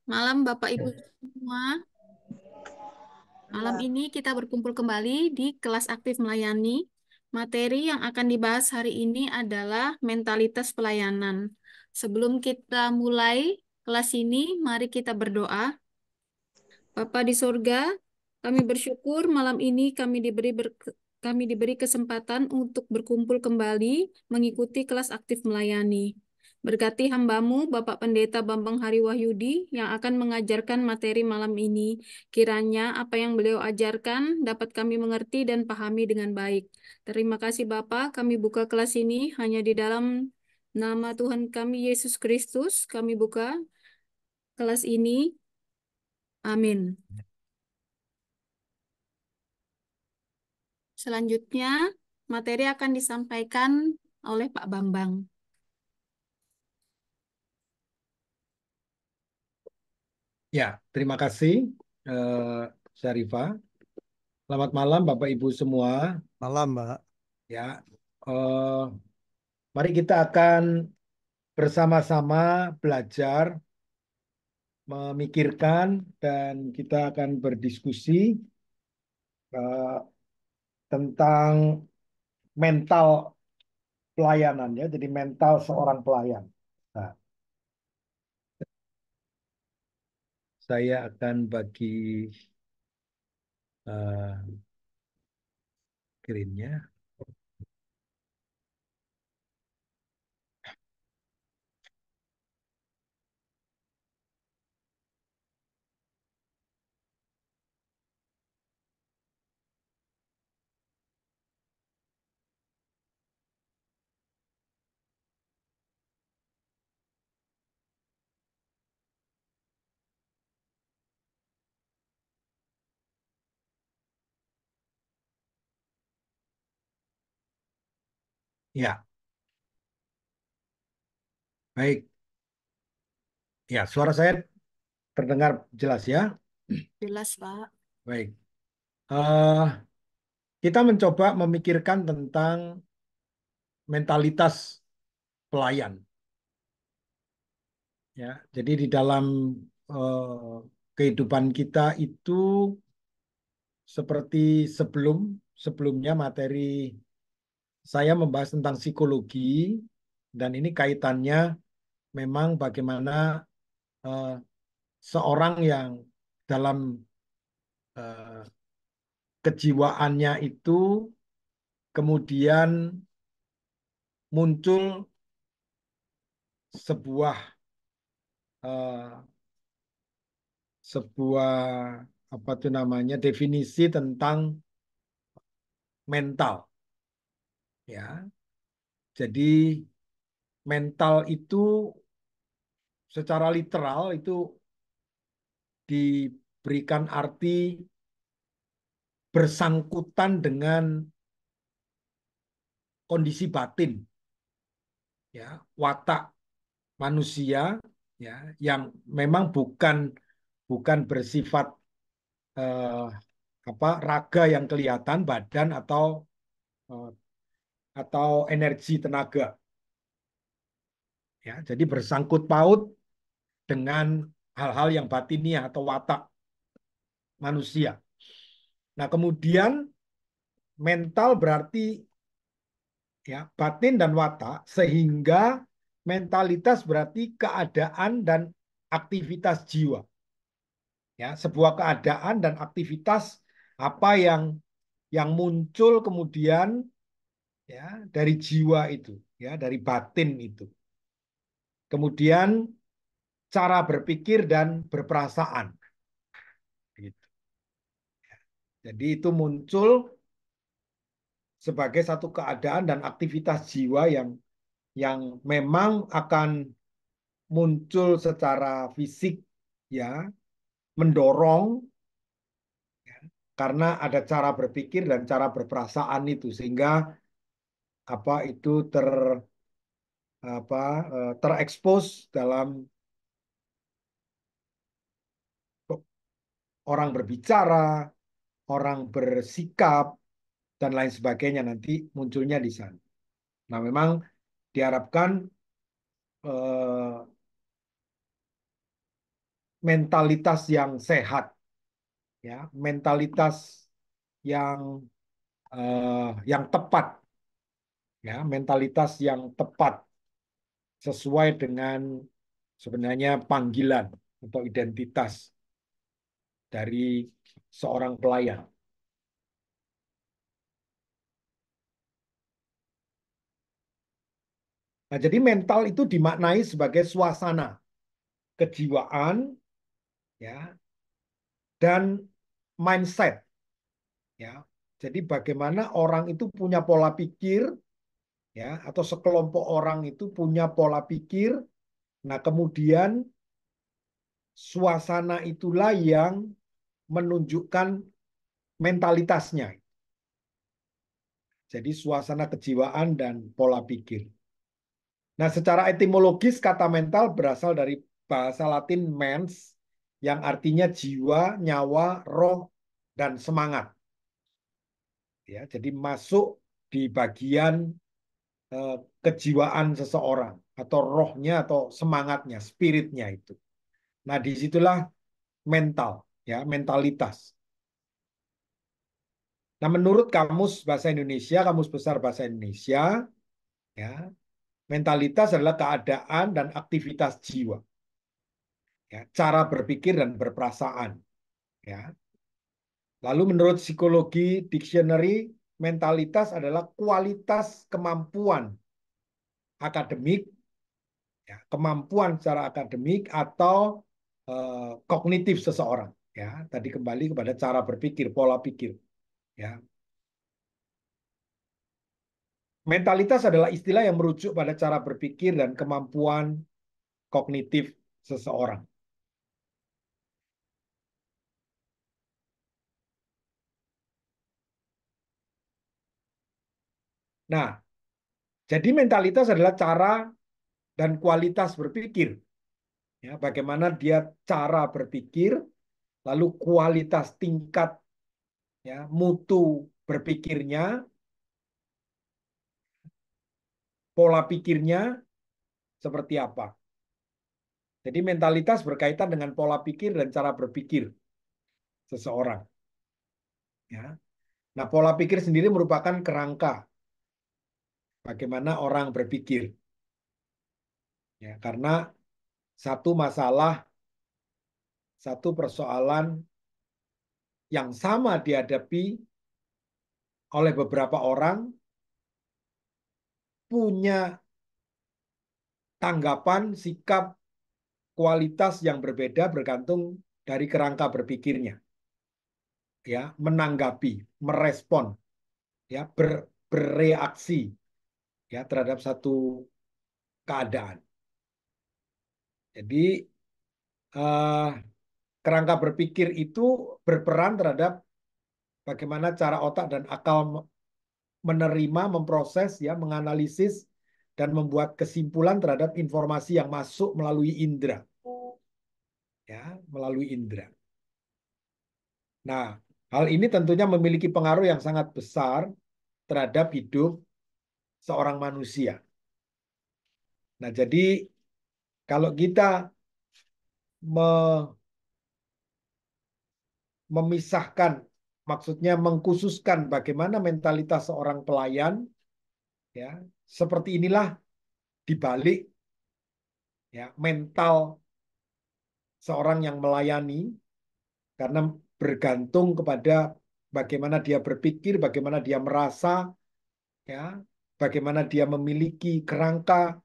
Malam Bapak Ibu semua. Malam ini kita berkumpul kembali di kelas aktif melayani. Materi yang akan dibahas hari ini adalah mentalitas pelayanan. Sebelum kita mulai kelas ini, mari kita berdoa. Bapa di sorga, kami bersyukur malam ini kami diberi kesempatan untuk berkumpul kembali mengikuti kelas aktif melayani. Berkati hambamu, Bapak Pendeta Bambang Hari Wahyudi, yang akan mengajarkan materi malam ini. Kiranya apa yang beliau ajarkan dapat kami mengerti dan pahami dengan baik. Terima kasih Bapak, kami buka kelas ini hanya di dalam nama Tuhan kami Yesus Kristus. Kami buka kelas ini. Amin. Selanjutnya, materi akan disampaikan oleh Pak Bambang. Ya, terima kasih, eh, Syarifah. Selamat malam, Bapak Ibu semua. Malam, Mbak. Ya, eh, mari kita akan bersama-sama belajar, memikirkan, dan kita akan berdiskusi eh, tentang mental pelayanannya. Jadi mental seorang pelayan. Nah, saya akan bagi eh, screen-nya. Ya, baik. Ya, suara saya terdengar jelas ya. Jelas, Pak. Baik. Eh, kita mencoba memikirkan tentang mentalitas pelayan. Ya, jadi di dalam kehidupan kita itu seperti sebelumnya materi saya membahas tentang psikologi dan ini kaitannya memang bagaimana eh, seorang yang dalam eh, kejiwaannya itu kemudian muncul sebuah eh, sebuah apa tuh namanya definisi tentang mental ya. Jadi mental itu secara literal itu diberikan arti bersangkutan dengan kondisi batin ya, watak manusia ya yang memang bukan bukan bersifat eh, apa raga yang kelihatan badan eh, atau energi tenaga ya. Jadi bersangkut paut dengan hal-hal yang batiniah atau watak manusia. Nah, kemudian mental berarti ya batin dan watak sehingga mentalitas berarti keadaan dan aktivitas jiwa. Ya, sebuah keadaan dan aktivitas apa yang muncul kemudian ya dari jiwa itu, ya, dari batin itu. Kemudian cara berpikir dan berperasaan gitu. Jadi itu muncul sebagai satu keadaan dan aktivitas jiwa yang memang akan muncul secara fisik ya, mendorong ya, karena ada cara berpikir dan cara berperasaan itu sehingga apa itu apa terekspos dalam orang berbicara, orang bersikap dan lain sebagainya nanti munculnya di sana. Nah, memang diharapkan eh, mentalitas yang sehat, ya, mentalitas yang yang tepat, ya, mentalitas yang tepat sesuai dengan sebenarnya panggilan atau identitas dari seorang pelayan. Nah, jadi mental itu dimaknai sebagai suasana kejiwaan, ya, dan mindset, ya. Jadi bagaimana orang itu punya pola pikir, ya, atau sekelompok orang itu punya pola pikir. Nah, kemudian suasana itulah yang menunjukkan mentalitasnya. Jadi suasana kejiwaan dan pola pikir. Nah, secara etimologis kata mental berasal dari bahasa Latin mens yang artinya jiwa, nyawa, roh, dan semangat. Ya, jadi masuk di bagian eh, kejiwaan seseorang atau rohnya atau semangatnya, spiritnya itu. Nah, disitulah mental, ya, mentalitas. Nah, menurut Kamus Bahasa Indonesia, Kamus Besar Bahasa Indonesia, ya, mentalitas adalah keadaan dan aktivitas jiwa, ya, cara berpikir dan berperasaan, ya. Lalu menurut psikologi dictionary, mentalitas adalah kualitas kemampuan akademik, ya, kemampuan secara akademik atau kognitif seseorang, ya. Tadi kembali kepada cara berpikir, pola pikir, ya. Mentalitas adalah istilah yang merujuk pada cara berpikir dan kemampuan kognitif seseorang. Nah, jadi mentalitas adalah cara dan kualitas berpikir. Ya, bagaimana dia cara berpikir, lalu kualitas tingkat, ya, mutu berpikirnya, pola pikirnya seperti apa. Jadi mentalitas berkaitan dengan pola pikir dan cara berpikir seseorang. Ya. Nah, pola pikir sendiri merupakan kerangka bagaimana orang berpikir. Ya, karena satu masalah, satu persoalan yang sama dihadapi oleh beberapa orang punya tanggapan, sikap, kualitas yang berbeda bergantung dari kerangka berpikirnya. Ya, menanggapi, merespon, ya, bereaksi, ya, terhadap satu keadaan. Jadi eh, kerangka berpikir itu berperan terhadap bagaimana cara otak dan akal menerima, memproses, ya, menganalisis dan membuat kesimpulan terhadap informasi yang masuk melalui indera, ya, melalui indera. Nah, hal ini tentunya memiliki pengaruh yang sangat besar terhadap hidup seorang manusia. Nah, jadi kalau kita memisahkan, maksudnya mengkhususkan bagaimana mentalitas seorang pelayan, ya, seperti inilah dibalik, ya, mental seorang yang melayani, karena bergantung kepada bagaimana dia berpikir, bagaimana dia merasa, ya, bagaimana dia memiliki kerangka,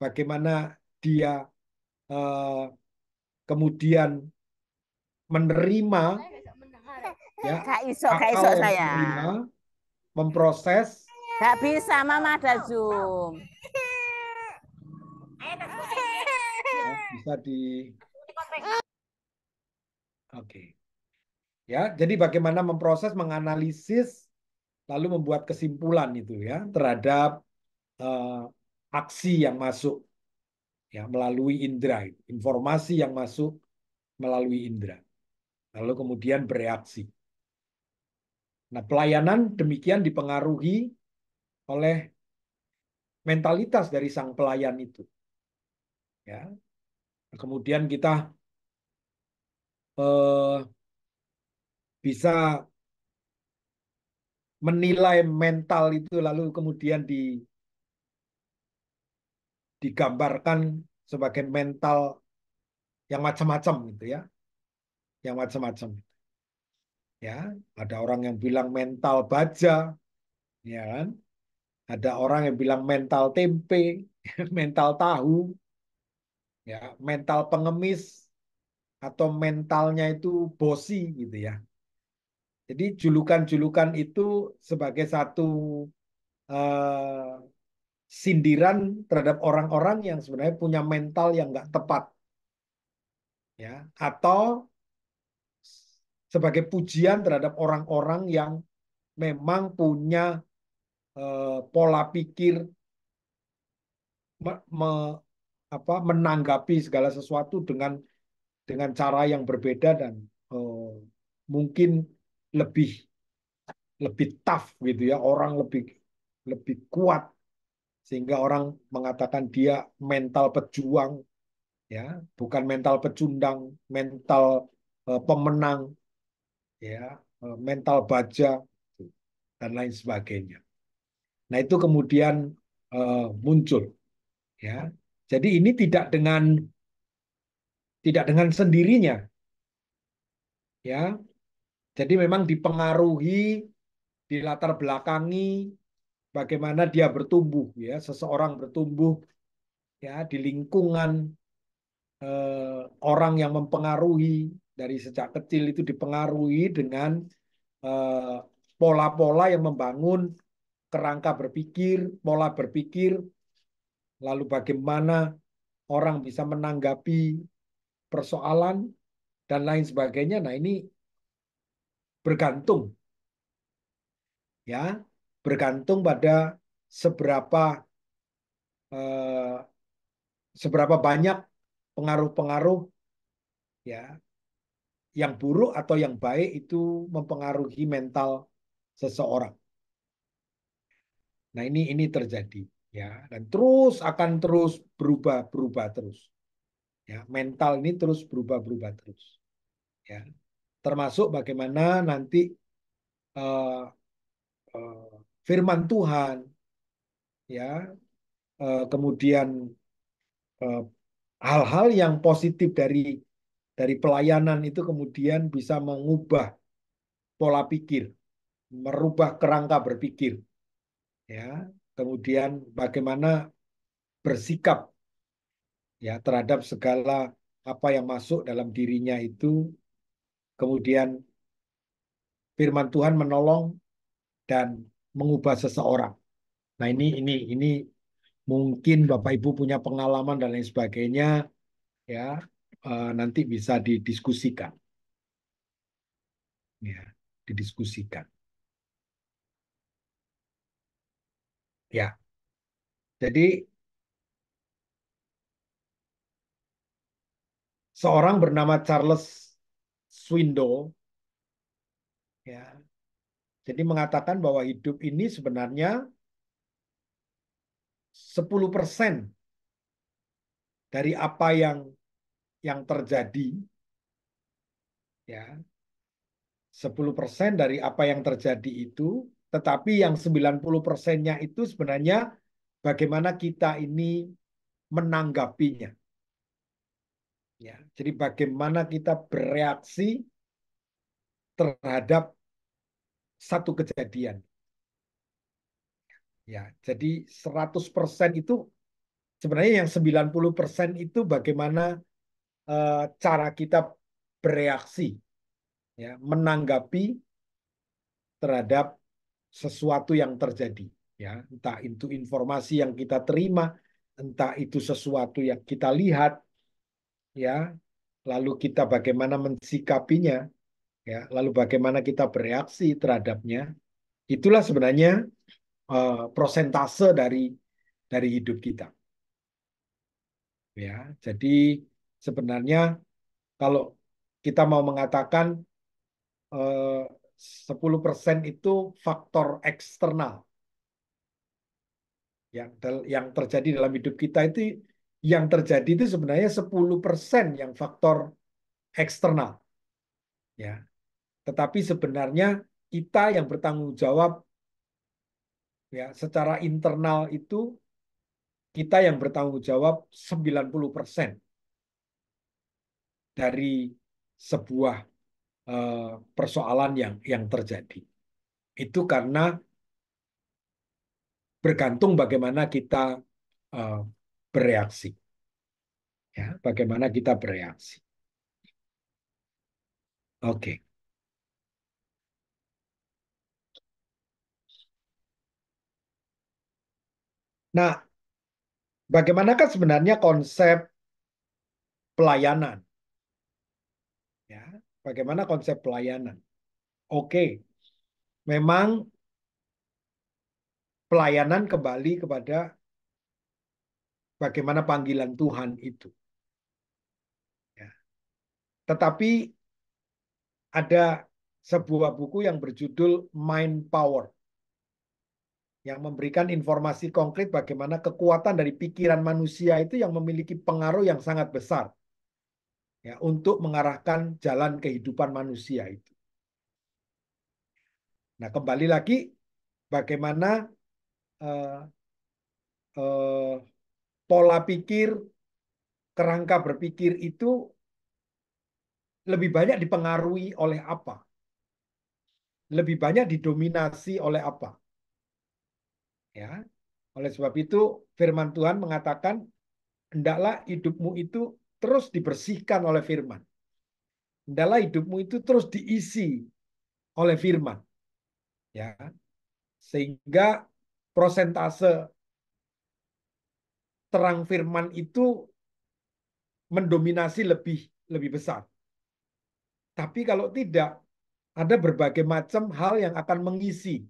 bagaimana dia eh, kemudian menerima, ya, Gak akal iso yang menerima, sayang. memproses, Gak bisa, mama ada Zoom. ya, bisa di, oke, ya, jadi bagaimana memproses, menganalisis, lalu membuat kesimpulan itu, ya, terhadap eh, aksi yang masuk, ya, melalui indera, informasi yang masuk melalui indera, lalu kemudian bereaksi. Nah, pelayanan demikian dipengaruhi oleh mentalitas dari sang pelayan itu. Ya, kemudian kita eh, bisa menilai mental itu lalu kemudian digambarkan sebagai mental yang macam-macam gitu ya, yang macam-macam ya. Ada orang yang bilang mental baja, ya kan? Ada orang yang bilang mental tempe, mental tahu, ya, mental pengemis atau mentalnya itu bosi gitu ya. Jadi julukan-julukan itu sebagai satu eh, sindiran terhadap orang-orang yang sebenarnya punya mental yang nggak tepat, ya, atau sebagai pujian terhadap orang-orang yang memang punya pola pikir me- me- menanggapi segala sesuatu dengan cara yang berbeda dan mungkin lebih lebih tough gitu ya, orang lebih lebih kuat sehingga orang mengatakan dia mental pejuang, ya, bukan mental pecundang, mental pemenang, ya, mental baja dan lain sebagainya. Nah, itu kemudian muncul, ya. Jadi ini tidak dengan sendirinya, ya. Jadi memang dipengaruhi, dilatar belakangi bagaimana dia bertumbuh, ya. Seseorang bertumbuh, ya, di lingkungan orang yang mempengaruhi dari sejak kecil itu dipengaruhi dengan eh, pola-pola yang membangun kerangka berpikir, pola berpikir, lalu bagaimana orang bisa menanggapi persoalan dan lain sebagainya. Nah, ini bergantung, ya, bergantung pada seberapa eh, seberapa banyak pengaruh-pengaruh, ya, yang buruk atau yang baik itu mempengaruhi mental seseorang. Nah, ini terjadi, ya, dan akan terus berubah terus, ya. Mental ini terus berubah terus, ya. Termasuk bagaimana nanti eh, eh, firman Tuhan, ya, kemudian eh, hal-hal yang positif dari pelayanan itu kemudian bisa mengubah pola pikir, merubah kerangka berpikir, ya. Kemudian bagaimana bersikap, ya, terhadap segala apa yang masuk dalam dirinya itu, kemudian firman Tuhan menolong dan mengubah seseorang. Nah, ini mungkin Bapak Ibu punya pengalaman dan lain sebagainya, ya, nanti bisa didiskusikan, ya, didiskusikan, ya. Jadi seorang bernama Charles Swindoll, ya, jadi mengatakan bahwa hidup ini sebenarnya 10% dari apa yang terjadi, ya, 10% dari apa yang terjadi itu, tetapi yang 90%-nya itu sebenarnya bagaimana kita ini menanggapinya. Ya, jadi bagaimana kita bereaksi terhadap satu kejadian. Ya, jadi 100% itu sebenarnya yang 90% itu bagaimana cara kita bereaksi, ya, menanggapi terhadap sesuatu yang terjadi, ya, entah itu informasi yang kita terima, entah itu sesuatu yang kita lihat, ya, lalu kita bagaimana mensikapinya, ya, lalu bagaimana kita bereaksi terhadapnya. Itulah sebenarnya prosentase dari hidup kita, ya. Jadi sebenarnya kalau kita mau mengatakan eh, 10% itu faktor eksternal yang terjadi dalam hidup kita, itu yang terjadi itu sebenarnya 10% yang faktor eksternal. Ya. Tetapi sebenarnya kita yang bertanggung jawab ya secara internal itu kita yang bertanggung jawab 90% dari sebuah persoalan yang terjadi. Itu karena bergantung bagaimana kita eh, bereaksi. Ya, bagaimana kita bereaksi. Oke. Nah, bagaimanakah sebenarnya konsep pelayanan? Ya, bagaimana konsep pelayanan? Oke, memang pelayanan kembali kepada bagaimana panggilan Tuhan itu. Ya. Tetapi ada sebuah buku yang berjudul Mind Power yang memberikan informasi konkret bagaimana kekuatan dari pikiran manusia itu yang memiliki pengaruh yang sangat besar ya untuk mengarahkan jalan kehidupan manusia itu. Nah, kembali lagi bagaimana eh, eh, pola pikir, kerangka berpikir itu lebih banyak dipengaruhi oleh apa? Lebih banyak didominasi oleh apa? Ya. Oleh sebab itu firman Tuhan mengatakan hendaklah hidupmu itu terus dibersihkan oleh firman. Hendaklah hidupmu itu terus diisi oleh firman. Ya. Sehingga prosentase terang firman itu mendominasi lebih lebih besar. Tapi kalau tidak, ada berbagai macam hal yang akan mengisi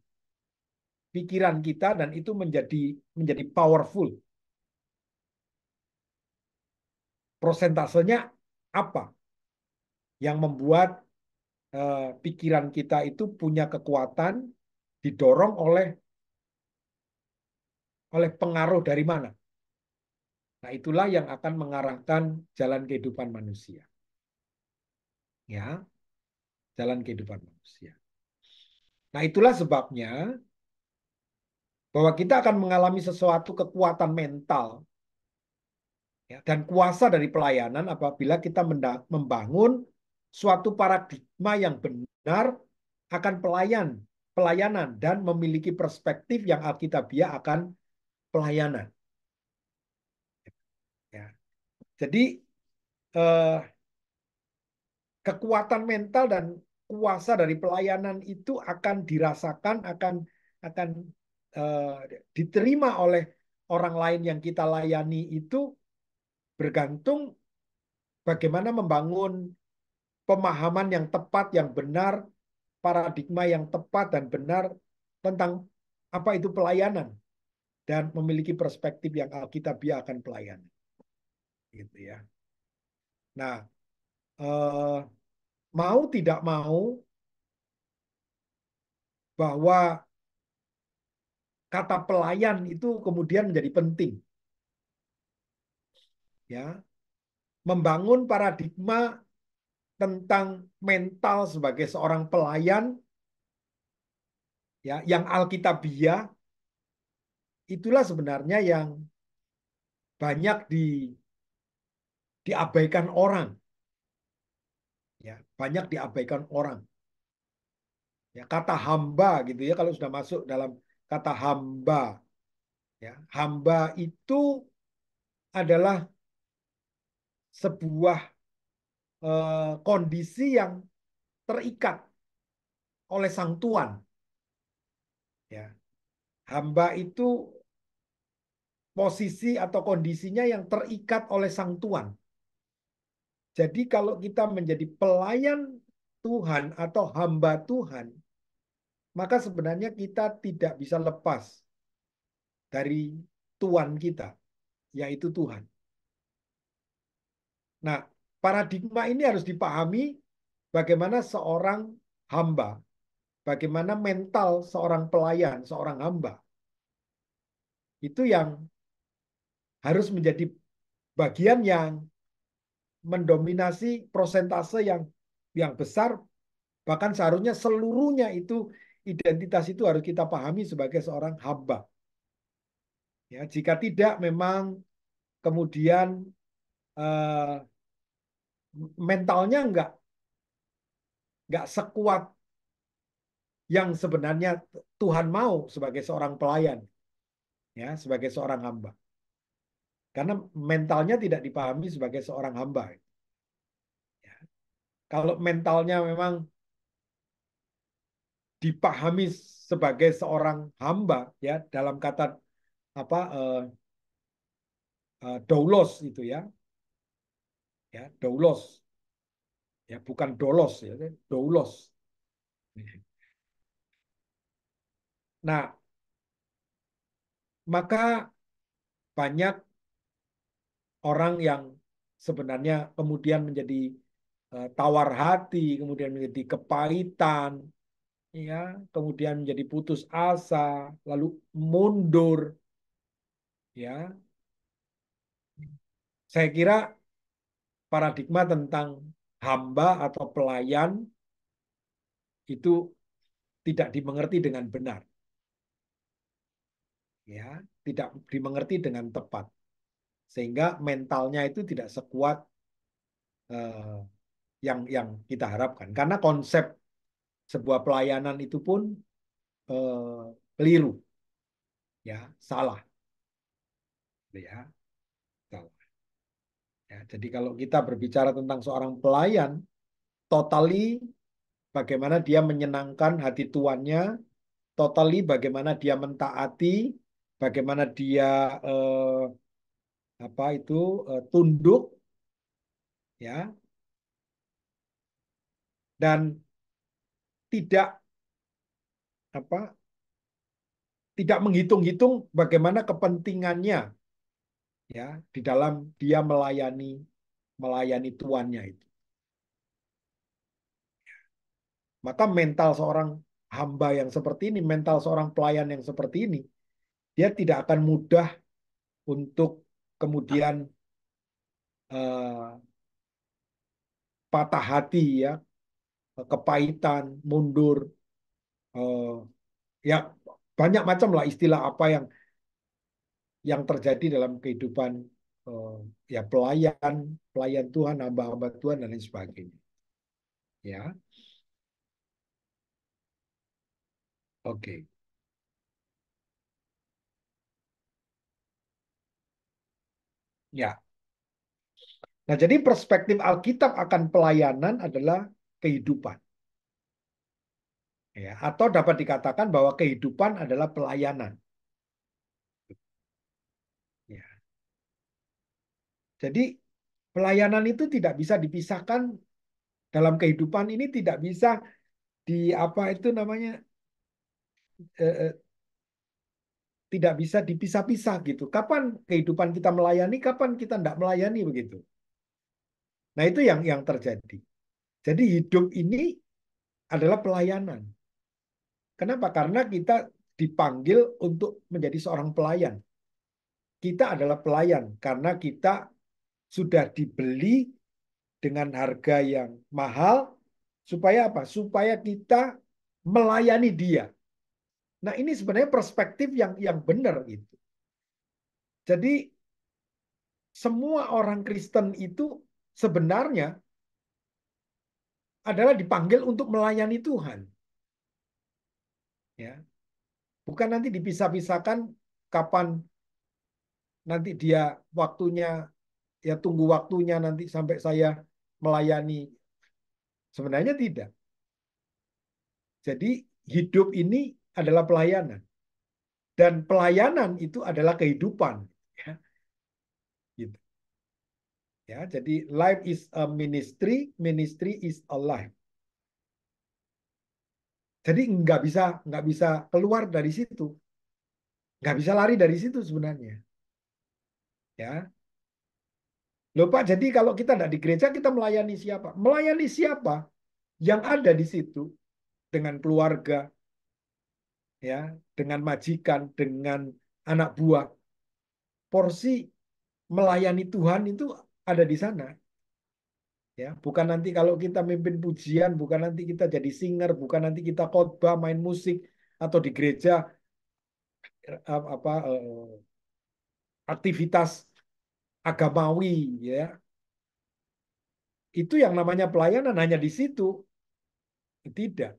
pikiran kita dan itu menjadi powerful. Prosentasenya apa yang membuat pikiran kita itu punya kekuatan didorong oleh pengaruh dari mana? Nah, itulah yang akan mengarahkan jalan kehidupan manusia. Ya, jalan kehidupan manusia. Nah, itulah sebabnya bahwa kita akan mengalami sesuatu kekuatan mental ya, dan kuasa dari pelayanan apabila kita membangun suatu paradigma yang benar akan pelayanan dan memiliki perspektif yang alkitabiah akan pelayanan. Ya. Jadi eh, kekuatan mental dan kuasa dari pelayanan itu akan dirasakan, akan diterima oleh orang lain yang kita layani itu bergantung bagaimana membangun pemahaman yang tepat, yang benar, paradigma yang tepat dan benar tentang apa itu pelayanan dan memiliki perspektif yang alkitabiah akan pelayanan. Gitu ya. Nah, eh, mau tidak mau bahwa kata pelayan itu kemudian menjadi penting. Ya, membangun paradigma tentang mental sebagai seorang pelayan ya yang alkitabiah itulah sebenarnya yang banyak diabaikan orang ya, banyak diabaikan orang. Ya, kata hamba gitu ya kalau sudah masuk dalam kata hamba ya, hamba itu adalah sebuah kondisi yang terikat oleh sang tuan ya. Hamba itu posisi atau kondisinya yang terikat oleh sang tuan. Jadi kalau kita menjadi pelayan Tuhan atau hamba Tuhan, maka sebenarnya kita tidak bisa lepas dari tuan kita, yaitu Tuhan. Nah, paradigma ini harus dipahami bagaimana seorang hamba, bagaimana mental seorang pelayan, seorang hamba. Itu yang harus menjadi bagian yang mendominasi prosentase yang besar Bahkan seharusnya seluruhnya itu identitas itu harus kita pahami sebagai seorang hamba. Ya, jika tidak memang kemudian eh, mentalnya nggak sekuat yang sebenarnya Tuhan mau sebagai seorang pelayan, ya, sebagai seorang hamba. Karena mentalnya tidak dipahami sebagai seorang hamba. Ya. Kalau mentalnya memang dipahami sebagai seorang hamba, ya, dalam kata apa doulos itu ya doulos, ya bukan dolos ya, doulos. Nah, maka banyak orang yang sebenarnya kemudian menjadi tawar hati, kemudian menjadi kepahitan, ya, kemudian menjadi putus asa, lalu mundur, ya. Saya kira paradigma tentang hamba atau pelayan itu tidak dimengerti dengan benar, ya, tidak dimengerti dengan tepat, sehingga mentalnya itu tidak sekuat eh, yang kita harapkan. Karena konsep sebuah pelayanan itu pun keliru, ya, salah, ya, salah. Ya, jadi kalau kita berbicara tentang seorang pelayan, totally bagaimana dia menyenangkan hati tuannya, totally bagaimana dia mentaati, bagaimana dia apa itu tunduk, ya, dan tidak apa tidak menghitung-hitung bagaimana kepentingannya, ya, di dalam dia melayani tuannya itu. Maka mental seorang hamba yang seperti ini, mental seorang pelayan yang seperti ini, dia tidak akan mudah untuk kemudian eh, patah hati, ya, kepahitan, mundur, eh, ya banyak macam lah istilah apa yang terjadi dalam kehidupan eh, ya pelayan, pelayan Tuhan, hamba-hamba Tuhan dan lain sebagainya. Ya, oke. Ya. Nah, jadi perspektif Alkitab akan pelayanan adalah kehidupan. Ya, atau dapat dikatakan bahwa kehidupan adalah pelayanan. Ya. Jadi pelayanan itu tidak bisa dipisahkan dalam kehidupan ini, tidak bisa di apa itu namanya eh, eh, tidak bisa dipisah-pisah gitu. Kapan kehidupan kita melayani, kapan kita tidak melayani begitu. Nah, itu yang terjadi. Jadi hidup ini adalah pelayanan. Kenapa? Karena kita dipanggil untuk menjadi seorang pelayan. Kita adalah pelayan karena kita sudah dibeli dengan harga yang mahal supaya apa? Supaya kita melayani dia. Nah, ini sebenarnya perspektif yang benar itu. Jadi semua orang Kristen itu sebenarnya adalah dipanggil untuk melayani Tuhan. Ya, bukan nanti dipisah-pisahkan kapan nanti dia waktunya, ya tunggu waktunya nanti sampai saya melayani. Sebenarnya tidak. Jadi hidup ini adalah pelayanan dan pelayanan itu adalah kehidupan. Ya, gitu. Ya, jadi life is a ministry, ministry is a life. Jadi nggak bisa keluar dari situ, nggak bisa lari dari situ sebenarnya. Ya, loh Pak. Jadi kalau kita tidak di gereja kita melayani siapa? Melayani siapa yang ada di situ dengan keluarga, ya, dengan majikan, dengan anak buah. Porsi melayani Tuhan itu ada di sana. Ya, bukan nanti kalau kita mimpin pujian, bukan nanti kita jadi singer, bukan nanti kita khotbah, main musik atau di gereja aktivitas agamawi ya. Itu yang namanya pelayanan hanya di situ. Tidak.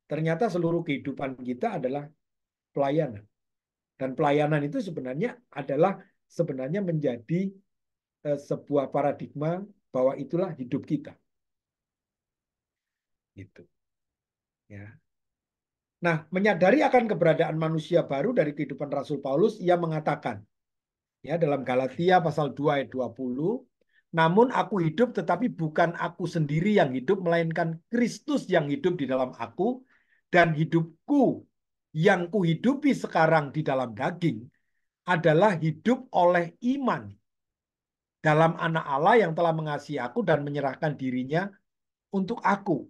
Ternyata seluruh kehidupan kita adalah pelayanan. Dan pelayanan itu sebenarnya menjadi sebuah paradigma bahwa itulah hidup kita. Gitu. Ya. Nah, menyadari akan keberadaan manusia baru dari kehidupan Rasul Paulus, ia mengatakan, ya dalam Galatia pasal 2 ayat 20, namun aku hidup tetapi bukan aku sendiri yang hidup, melainkan Kristus yang hidup di dalam aku, dan hidupku yang kuhidupi sekarang di dalam daging adalah hidup oleh iman dalam Anak Allah yang telah mengasihi aku dan menyerahkan dirinya untuk aku.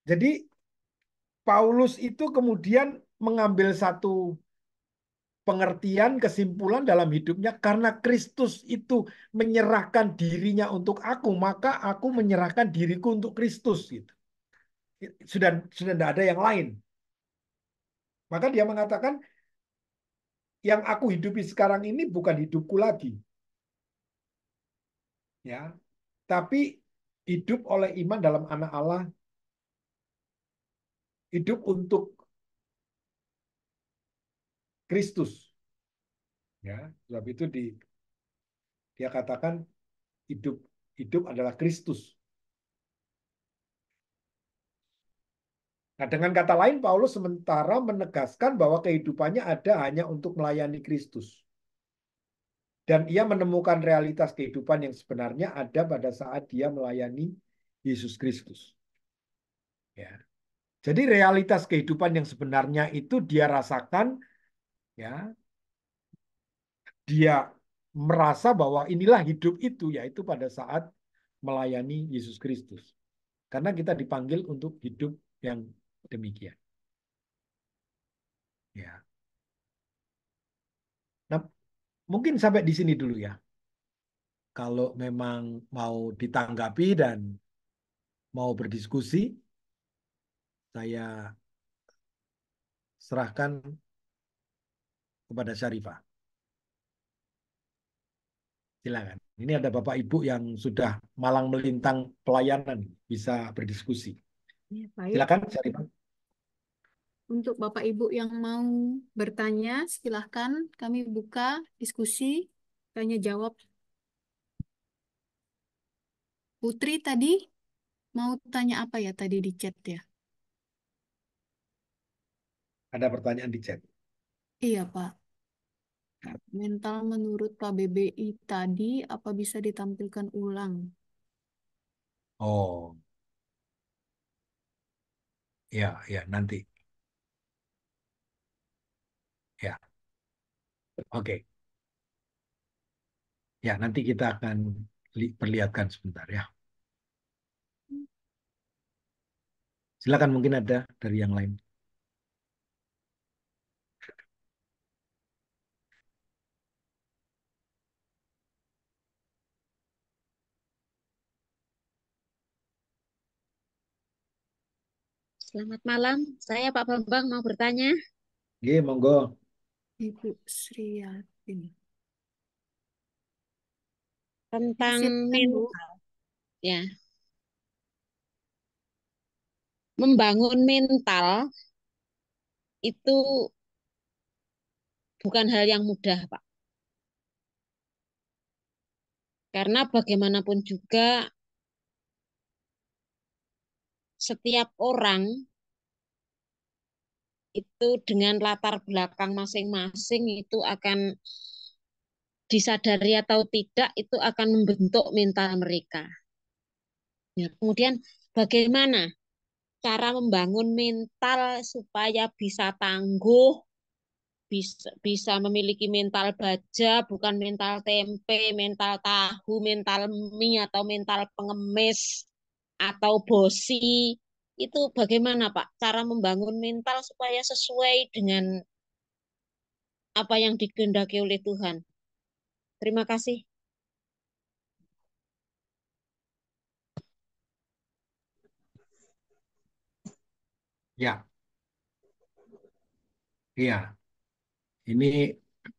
Jadi Paulus itu kemudian mengambil satu pengertian, kesimpulan dalam hidupnya, karena Kristus itu menyerahkan dirinya untuk aku, maka aku menyerahkan diriku untuk Kristus. Gitu. Sudah tidak ada yang lain. Maka dia mengatakan, yang aku hidupi sekarang ini bukan hidupku lagi, ya, tapi hidup oleh iman dalam Anak Allah, hidup untuk Kristus. Ya, sebab itu dia katakan hidup hidup adalah Kristus. Nah, dengan kata lain, Paulus sementara menegaskan bahwa kehidupannya ada hanya untuk melayani Kristus. Dan ia menemukan realitas kehidupan yang sebenarnya ada pada saat dia melayani Yesus Kristus. Ya. Jadi realitas kehidupan yang sebenarnya itu dia rasakan, ya, dia merasa bahwa inilah hidup itu, yaitu pada saat melayani Yesus Kristus. Karena kita dipanggil untuk hidup yang demikian. Ya. Nah, mungkin sampai di sini dulu ya. Kalau memang mau ditanggapi dan mau berdiskusi, saya serahkan kepada Syarifah. Silakan. Ini ada Bapak Ibu yang sudah malang melintang pelayanan, bisa berdiskusi. Ya, baik. Silakan Syarifah. Untuk Bapak Ibu yang mau bertanya, silahkan kami buka diskusi, tanya jawab. Putri tadi mau tanya apa ya tadi di chat ya? Ada pertanyaan di chat. Iya, Pak. Mental menurut KBBI tadi apa bisa ditampilkan ulang? Oh, ya, ya, nanti. Ya, oke. Ya, nanti kita akan perlihatkan sebentar ya. Silakan, mungkin ada dari yang lain. Selamat malam, saya Pak Bambang mau bertanya Oke, monggo. Ibu Sriatin. tentang Silakan, Bu. mental, ya. Membangun mental itu bukan hal yang mudah, Pak. Karena bagaimanapun juga setiap orang itu dengan latar belakang masing-masing itu akan disadari atau tidak itu akan membentuk mental mereka. Ya, kemudian bagaimana cara membangun mental supaya bisa tangguh, bisa memiliki mental baja, bukan mental tempe, mental tahu, mental mie atau mental pengemis atau bosi. Itu bagaimana Pak cara membangun mental supaya sesuai dengan apa yang dikehendaki oleh Tuhan. Terima kasih. Ya, iya. Ini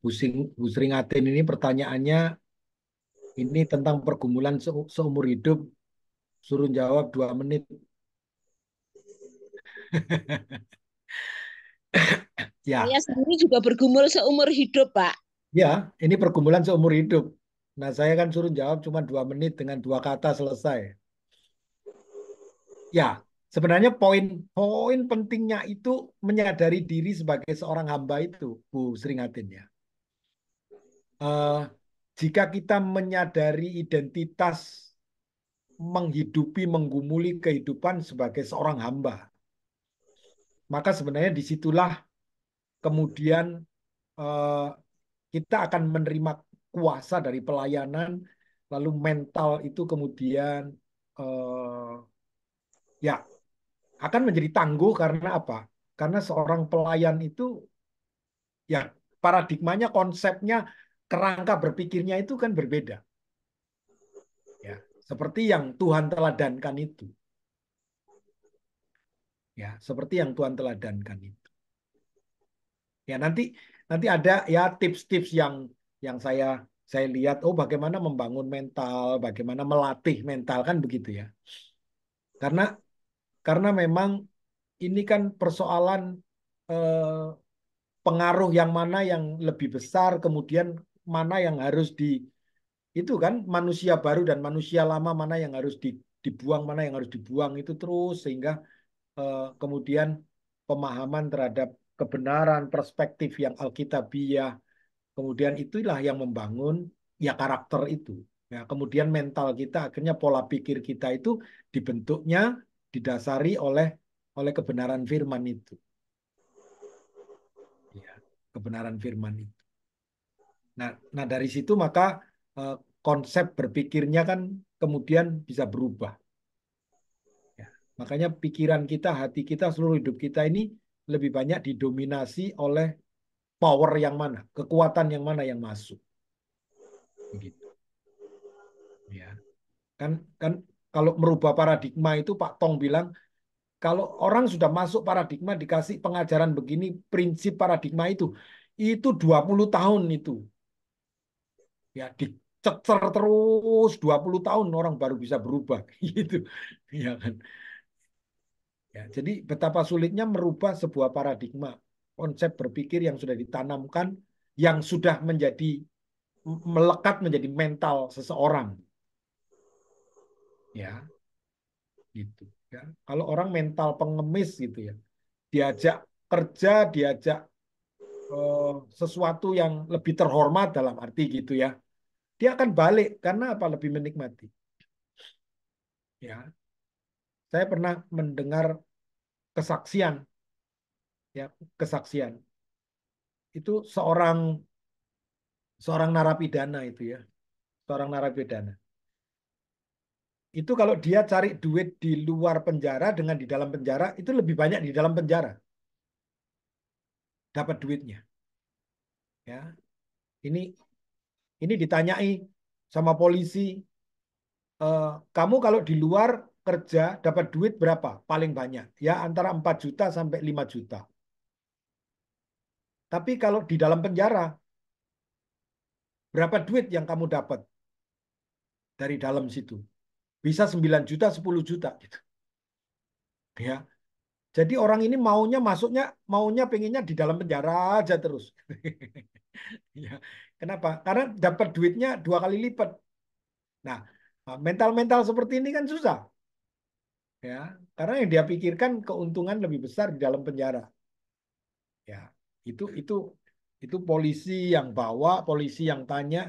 Bu Sringatin ini pertanyaannya ini tentang pergumulan seumur hidup. Suruh jawab 2 menit. Saya Ya, sendiri juga bergumul seumur hidup, Pak. ya, ini pergumulan seumur hidup. Nah, saya kan suruh jawab cuma 2 menit dengan 2 kata selesai. Ya, sebenarnya poin-poin pentingnya itu menyadari diri sebagai seorang hamba itu, Bu Sringatin ya. Eh, jika kita menyadari identitas menghidupi, menggumuli kehidupan sebagai seorang hamba, maka sebenarnya disitulah kemudian eh, kita akan menerima kuasa dari pelayanan, lalu mental itu kemudian eh, ya akan menjadi tangguh karena apa? Karena seorang pelayan itu ya paradigmanya, konsepnya, kerangka berpikirnya itu kan berbeda. Ya, seperti yang Tuhan teladankan itu. Ya, seperti yang Tuhan teladankan itu. Ya, nanti nanti ada ya tips-tips yang saya lihat, oh bagaimana membangun mental, bagaimana melatih mental kan begitu ya. Karena karena memang ini kan persoalan eh, pengaruh yang mana yang lebih besar, kemudian mana yang harus itu kan manusia baru dan manusia lama mana yang harus dibuang, mana yang harus dibuang itu terus sehingga kemudian pemahaman terhadap kebenaran, perspektif yang alkitabiah, kemudian itulah yang membangun ya karakter itu. Ya, kemudian mental kita akhirnya pola pikir kita itu dibentuknya didasari oleh kebenaran firman itu. Ya, kebenaran firman itu. Nah, dari situ maka eh, konsep berpikirnya kan kemudian bisa berubah. Ya, makanya pikiran kita, hati kita, seluruh hidup kita ini lebih banyak didominasi oleh power yang mana, kekuatan yang mana yang masuk. Begitu. Ya, kan kan kalau merubah paradigma itu Pak Tong bilang kalau orang sudah masuk paradigma dikasih pengajaran begini, prinsip paradigma itu 20 tahun itu. Ya, dicecer terus 20 tahun orang baru bisa berubah gitu. Ya kan? Ya, jadi betapa sulitnya merubah sebuah paradigma, konsep berpikir yang sudah ditanamkan, yang sudah melekat menjadi mental seseorang. Ya, gitu. Ya, kalau orang mental pengemis gitu ya, diajak kerja, diajak eh, sesuatu yang lebih terhormat dalam arti gitu ya, dia akan balik karena apa? Lebih menikmati. Ya, saya pernah mendengar kesaksian, ya kesaksian. Itu seorang seorang narapidana itu ya, seorang narapidana. Itu kalau dia cari duit di luar penjara dengan di dalam penjara itu lebih banyak di dalam penjara dapat duitnya. Ya, ini ini ditanyai sama polisi, kamu kalau di luar kerja dapat duit berapa? Paling banyak ya antara 4 juta sampai 5 juta. Tapi kalau di dalam penjara berapa duit yang kamu dapat dari dalam situ? Bisa 9 juta, 10 juta gitu. Ya. Jadi orang ini maunya pengennya di dalam penjara aja terus. Ya. Kenapa? Karena dapat duitnya 2 kali lipat. Nah, mental-mental seperti ini kan susah, ya. Karena yang dia pikirkan keuntungan lebih besar di dalam penjara. Ya, itu itu polisi yang bawa, polisi yang tanya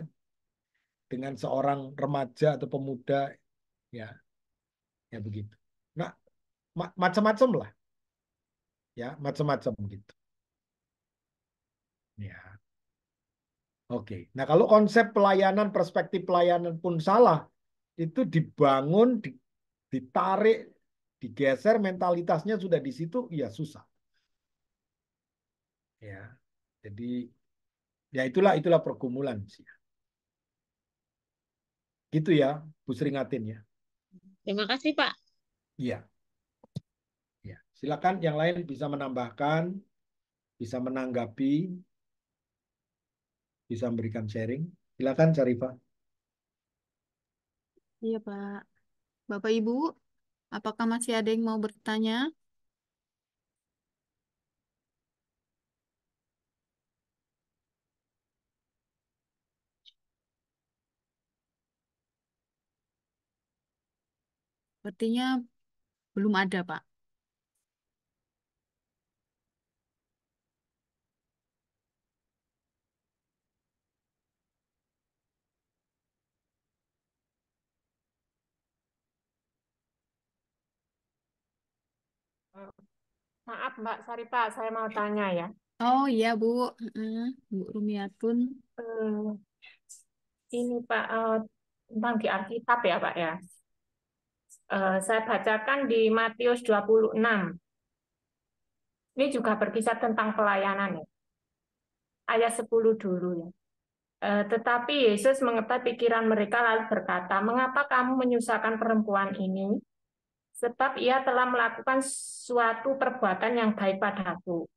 dengan seorang remaja atau pemuda, ya, ya begitu. Nah, macam-macam lah, ya, macam-macam gitu. Ya. Oke. Nah, kalau konsep pelayanan, perspektif pelayanan pun salah, itu dibangun, ditarik, digeser mentalitasnya sudah di situ, ya susah. Ya. Jadi ya itulah pergumulan sih. Gitu ya, Bu Sri Ngatin ya. Terima kasih, Pak. Iya, iya. Silakan yang lain bisa menambahkan, bisa menanggapi, bisa memberikan sharing. Silakan Syarifah. Iya, Pak. Bapak Ibu, apakah masih ada yang mau bertanya? Sepertinya belum ada, Pak. Maaf Mbak Saripah, saya mau tanya ya. Oh iya, Bu. Heeh, Bu Rumiatun. Eh, ini Pak, tentang di Alkitab ya Pak ya. Saya bacakan di Matius 26. Ini juga berkisah tentang pelayanan ya. Ayat 10 dulu ya. Tetapi Yesus mengetahui pikiran mereka lalu berkata, "Mengapa kamu menyusahkan perempuan ini? Sebab ia telah melakukan suatu perbuatan yang baik padaku.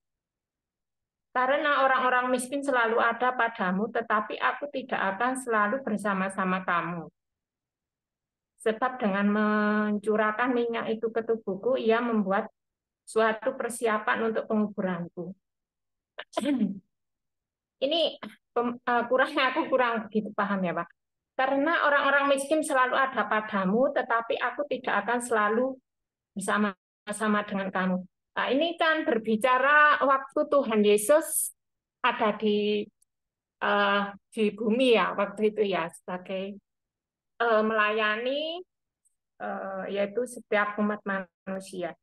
Karena orang-orang miskin selalu ada padamu, tetapi aku tidak akan selalu bersama-sama kamu. Sebab dengan mencurahkan minyak itu ke tubuhku, ia membuat suatu persiapan untuk penguburanku." Ini kurangnya aku kurang begitu paham ya Pak. Karena orang-orang miskin selalu ada padamu, tetapi aku tidak akan selalu bersama-sama dengan kamu. Nah, ini kan berbicara waktu Tuhan Yesus ada eh, di bumi ya waktu itu ya sebagai melayani yaitu setiap umat manusia.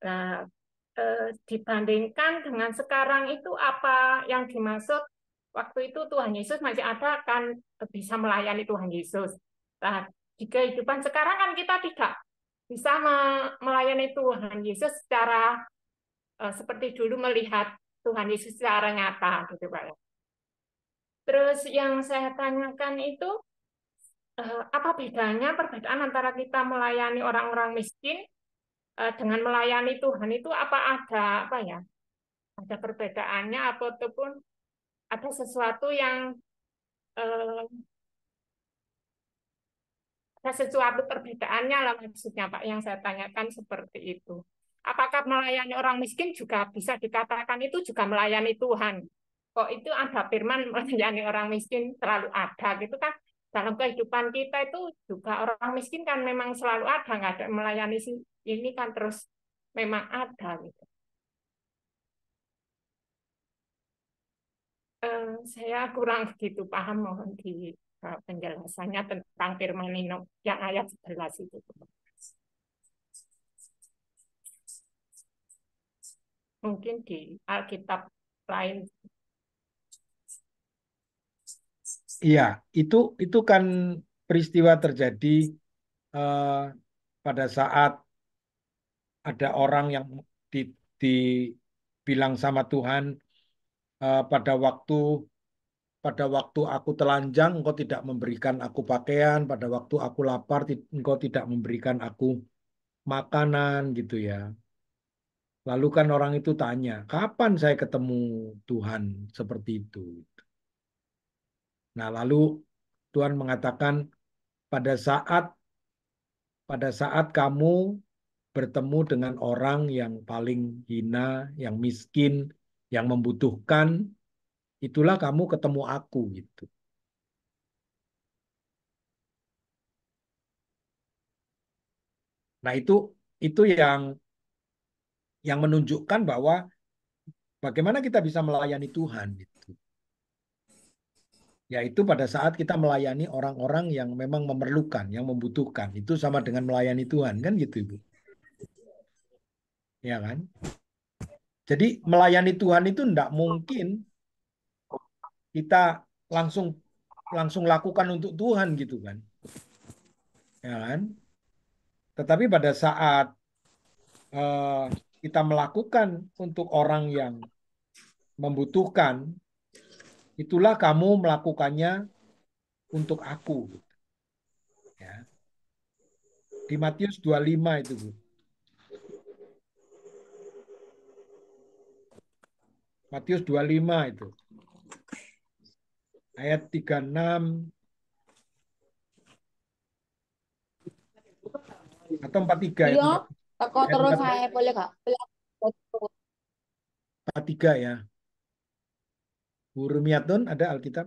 Nah, dibandingkan dengan sekarang itu apa yang dimaksud waktu itu Tuhan Yesus masih ada kan bisa melayani Tuhan Yesus. Nah, di kehidupan sekarang kan kita tidak bisa melayani Tuhan Yesus secara seperti dulu melihat Tuhan Yesus secara nyata gitu Pak. Terus yang saya tanyakan itu apa bedanya perbedaan antara kita melayani orang-orang miskin dengan melayani Tuhan itu apa ada apa ya? Ada perbedaannya ataupun ada sesuatu yang eh, ada sesuatu perbedaannya lah maksudnya Pak yang saya tanyakan seperti itu. Apakah melayani orang miskin juga bisa dikatakan itu juga melayani Tuhan? Kok itu ada firman melayani orang miskin selalu ada gitu kan? Dalam kehidupan kita itu juga orang miskin kan memang selalu ada, nggak ada melayani ini kan terus memang ada gitu. Saya kurang begitu paham, mohon di penjelasannya tentang firman ini yang ayat 11 itu. Mungkin di Alkitab lain. Iya, itu kan peristiwa terjadi eh, pada saat ada orang yang di, dibilang sama Tuhan pada waktu aku telanjang engkau tidak memberikan aku pakaian, pada waktu aku lapar engkau tidak memberikan aku makanan gitu ya. Lalu kan orang itu tanya, kapan saya ketemu Tuhan seperti itu? Nah, lalu Tuhan mengatakan pada saat pada saat kamu bertemu dengan orang yang paling hina, yang miskin, yang membutuhkan, itulah kamu ketemu aku gitu. Nah, itu yang menunjukkan bahwa bagaimana kita bisa melayani Tuhan gitu. Yaitu pada saat kita melayani orang-orang yang memang memerlukan, yang membutuhkan. Itu sama dengan melayani Tuhan kan gitu, Ibu. Ya kan? Jadi melayani Tuhan itu tidak mungkin kita langsung langsung lakukan untuk Tuhan gitu kan. Ya kan? Tetapi pada saat eh, kita melakukan untuk orang yang membutuhkan, itulah kamu melakukannya untuk aku. Ya. Di Matius 25 itu, Bu. Matius 25 itu. Ayat 36 atau 43 ayat Iya, teko ayat terus saya boleh gak? 43 ya. Bu Rumiatun ada Alkitab?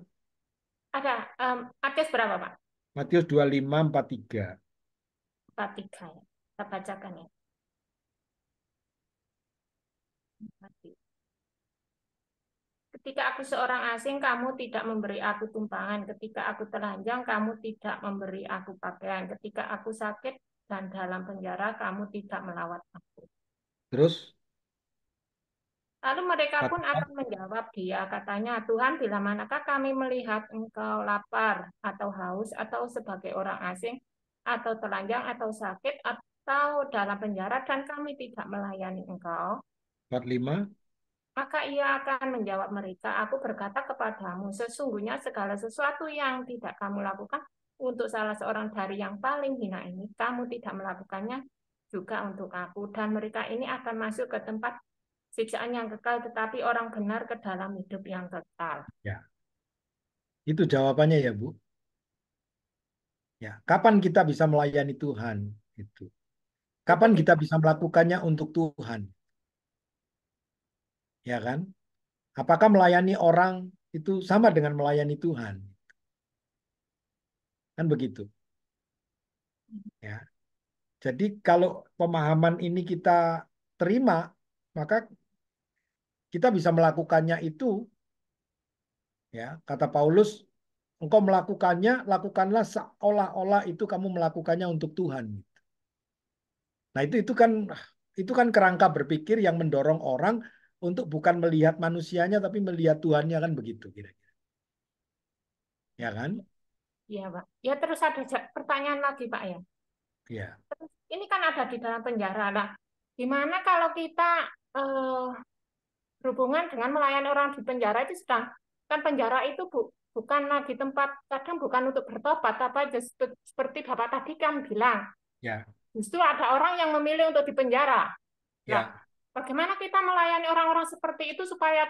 Ada, Matius berapa, Pak? Matius 25, 43. 43 ya. Kita bacakan ya. Ketika aku seorang asing, kamu tidak memberi aku tumpangan. Ketika aku telanjang, kamu tidak memberi aku pakaian. Ketika aku sakit dan dalam penjara, kamu tidak melawat aku. Terus Lalu mereka pun 44. akan menjawab dia, katanya, Tuhan, bila manakah kami melihat engkau lapar atau haus atau sebagai orang asing atau telanjang atau sakit atau dalam penjara dan kami tidak melayani engkau? 45. Maka ia akan menjawab mereka, aku berkata kepadamu, sesungguhnya segala sesuatu yang tidak kamu lakukan untuk salah seorang dari yang paling hina ini, kamu tidak melakukannya juga untuk aku. Dan mereka ini akan masuk ke tempat siksaan yang kekal, tetapi orang benar ke dalam hidup yang kekal. Ya, itu jawabannya ya, Bu. Ya, kapan kita bisa melayani Tuhan? Itu. Kapan kita bisa melakukannya untuk Tuhan? Ya kan? Apakah melayani orang itu sama dengan melayani Tuhan? Kan begitu. Ya. Jadi kalau pemahaman ini kita terima, maka kita bisa melakukannya itu, ya, kata Paulus, engkau melakukannya, lakukanlah seolah-olah itu kamu melakukannya untuk Tuhan. Nah, itu kan kerangka berpikir yang mendorong orang untuk bukan melihat manusianya tapi melihat Tuhannya, kan begitu kira-kira. Ya kan? Iya, Pak. Ya, terus ada pertanyaan lagi, Pak ya. Ya. Terus, ini kan ada di dalam penjara. Nah, gimana kalau kita berhubungan dengan melayani orang di penjara itu sedang, kan penjara itu bukan lagi tempat, kadang bukan untuk bertobat, apa seperti Bapak tadi kan bilang, Ya. justru ada orang yang memilih untuk dipenjara. Nah, Ya. bagaimana kita melayani orang-orang seperti itu supaya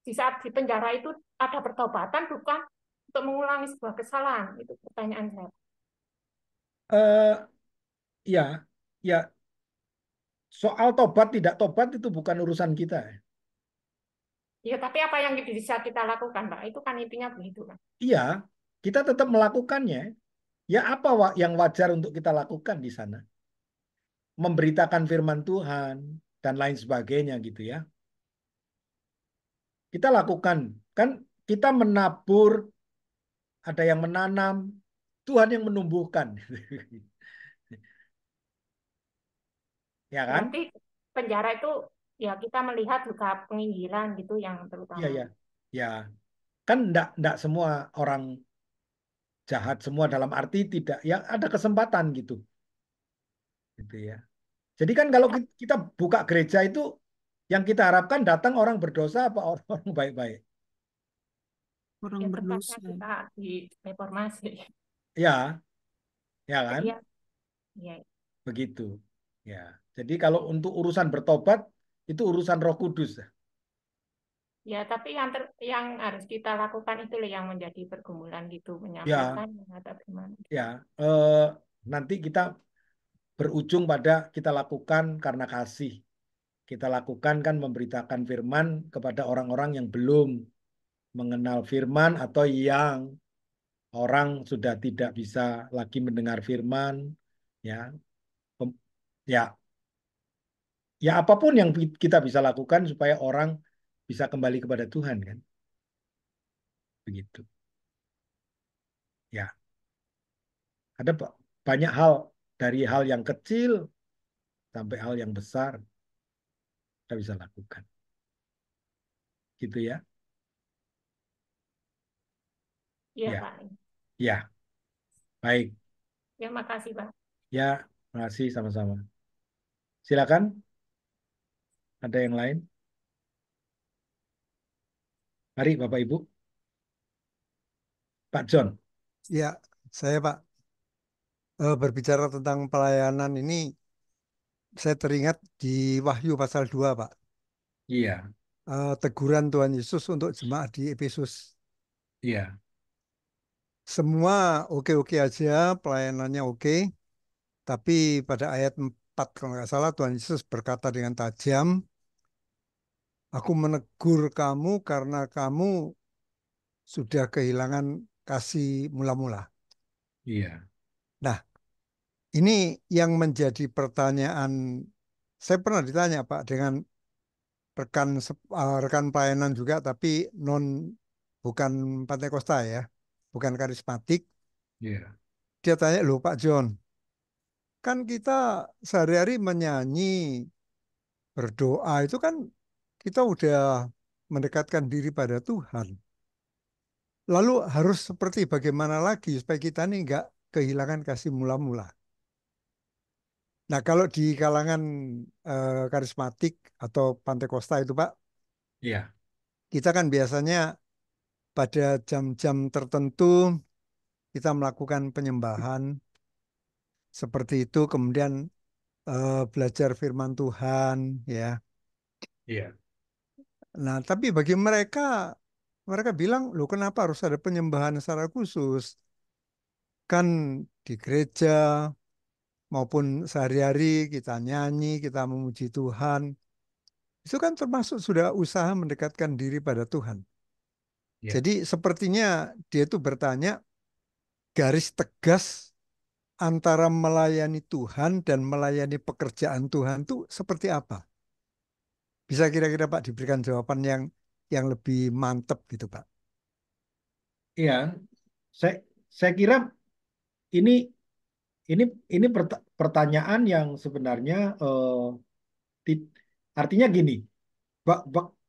di saat di penjara itu ada pertobatan, bukan untuk mengulangi sebuah kesalahan? Itu pertanyaan saya. Eh, ya, ya, soal tobat tidak tobat itu bukan urusan kita. Ya, tapi apa yang bisa kita lakukan, Pak? Itu kan intinya begitu, kan? Iya, kita tetap melakukannya. Ya, apa yang wajar untuk kita lakukan di sana? Memberitakan firman Tuhan dan lain sebagainya gitu ya. Kita lakukan, kan kita menabur, ada yang menanam, Tuhan yang menumbuhkan. Ya kan? Berarti penjara itu ya kita melihat juga penginjilan gitu yang Iya, terutama. ya. Ya, kan enggak semua orang jahat semua, dalam arti tidak, ya ada kesempatan gitu. Gitu ya. Jadi kan kalau kita buka gereja itu yang kita harapkan datang orang berdosa apa orang baik-baik. Orang Ya tempatnya berdosa. kita di reformasi. Ya, ya kan? Jadi ya, Begitu. Ya. Jadi kalau untuk urusan bertobat itu urusan Roh Kudus. ya, tapi yang harus kita lakukan itu loh yang menjadi pergumulan gitu, Ya, menyampaikan atau gimana. ya. Nanti kita berujung pada kita lakukan karena kasih. Kita lakukan kan memberitakan firman kepada orang-orang yang belum mengenal firman atau yang orang sudah tidak bisa lagi mendengar firman, ya. Ya, ya apapun yang kita bisa lakukan supaya orang bisa kembali kepada Tuhan kan. Begitu. Ya, ada banyak hal, dari hal yang kecil sampai hal yang besar kita bisa lakukan. Gitu ya. Iya, Ya, Pak. ya. Baik. Ya, makasih, Pak. Ya, terima kasih sama-sama. Silakan. Ada yang lain? Mari Bapak Ibu. Pak John. Ya, saya Pak berbicara tentang pelayanan ini, saya teringat di Wahyu pasal 2 Pak. Iya. teguran Tuhan Yesus untuk jemaat di Efesus. Iya. Semua oke-oke aja, pelayanannya oke. Tapi pada ayat 4 kalau nggak salah Tuhan Yesus berkata dengan tajam, aku menegur kamu karena kamu sudah kehilangan kasih mula-mula. Iya. Nah, ini yang menjadi pertanyaan. Saya pernah ditanya Pak dengan rekan pelayanan juga, tapi bukan Pantekosta ya, bukan karismatik. Iya. Dia tanya, loh Pak John, kan kita sehari-hari menyanyi, berdoa itu kan kita udah mendekatkan diri pada Tuhan. Lalu harus seperti bagaimana lagi supaya kita nih nggak kehilangan kasih mula-mula. Nah kalau di kalangan karismatik atau Pantekosta itu Pak, Iya. kita kan biasanya pada jam-jam tertentu kita melakukan penyembahan seperti itu, kemudian belajar firman Tuhan, ya. Iya. Nah, tapi bagi mereka, mereka bilang, loh kenapa harus ada penyembahan secara khusus? Kan di gereja maupun sehari-hari kita nyanyi, kita memuji Tuhan. Itu kan termasuk sudah usaha mendekatkan diri pada Tuhan. Iya. Jadi sepertinya dia itu bertanya, garis tegas antara melayani Tuhan dan melayani pekerjaan Tuhan itu seperti apa? Bisa kira-kira Pak diberikan jawaban yang lebih mantap gitu Pak. Iya. Saya saya kira ini ini ini pertanyaan yang sebenarnya ti- artinya gini,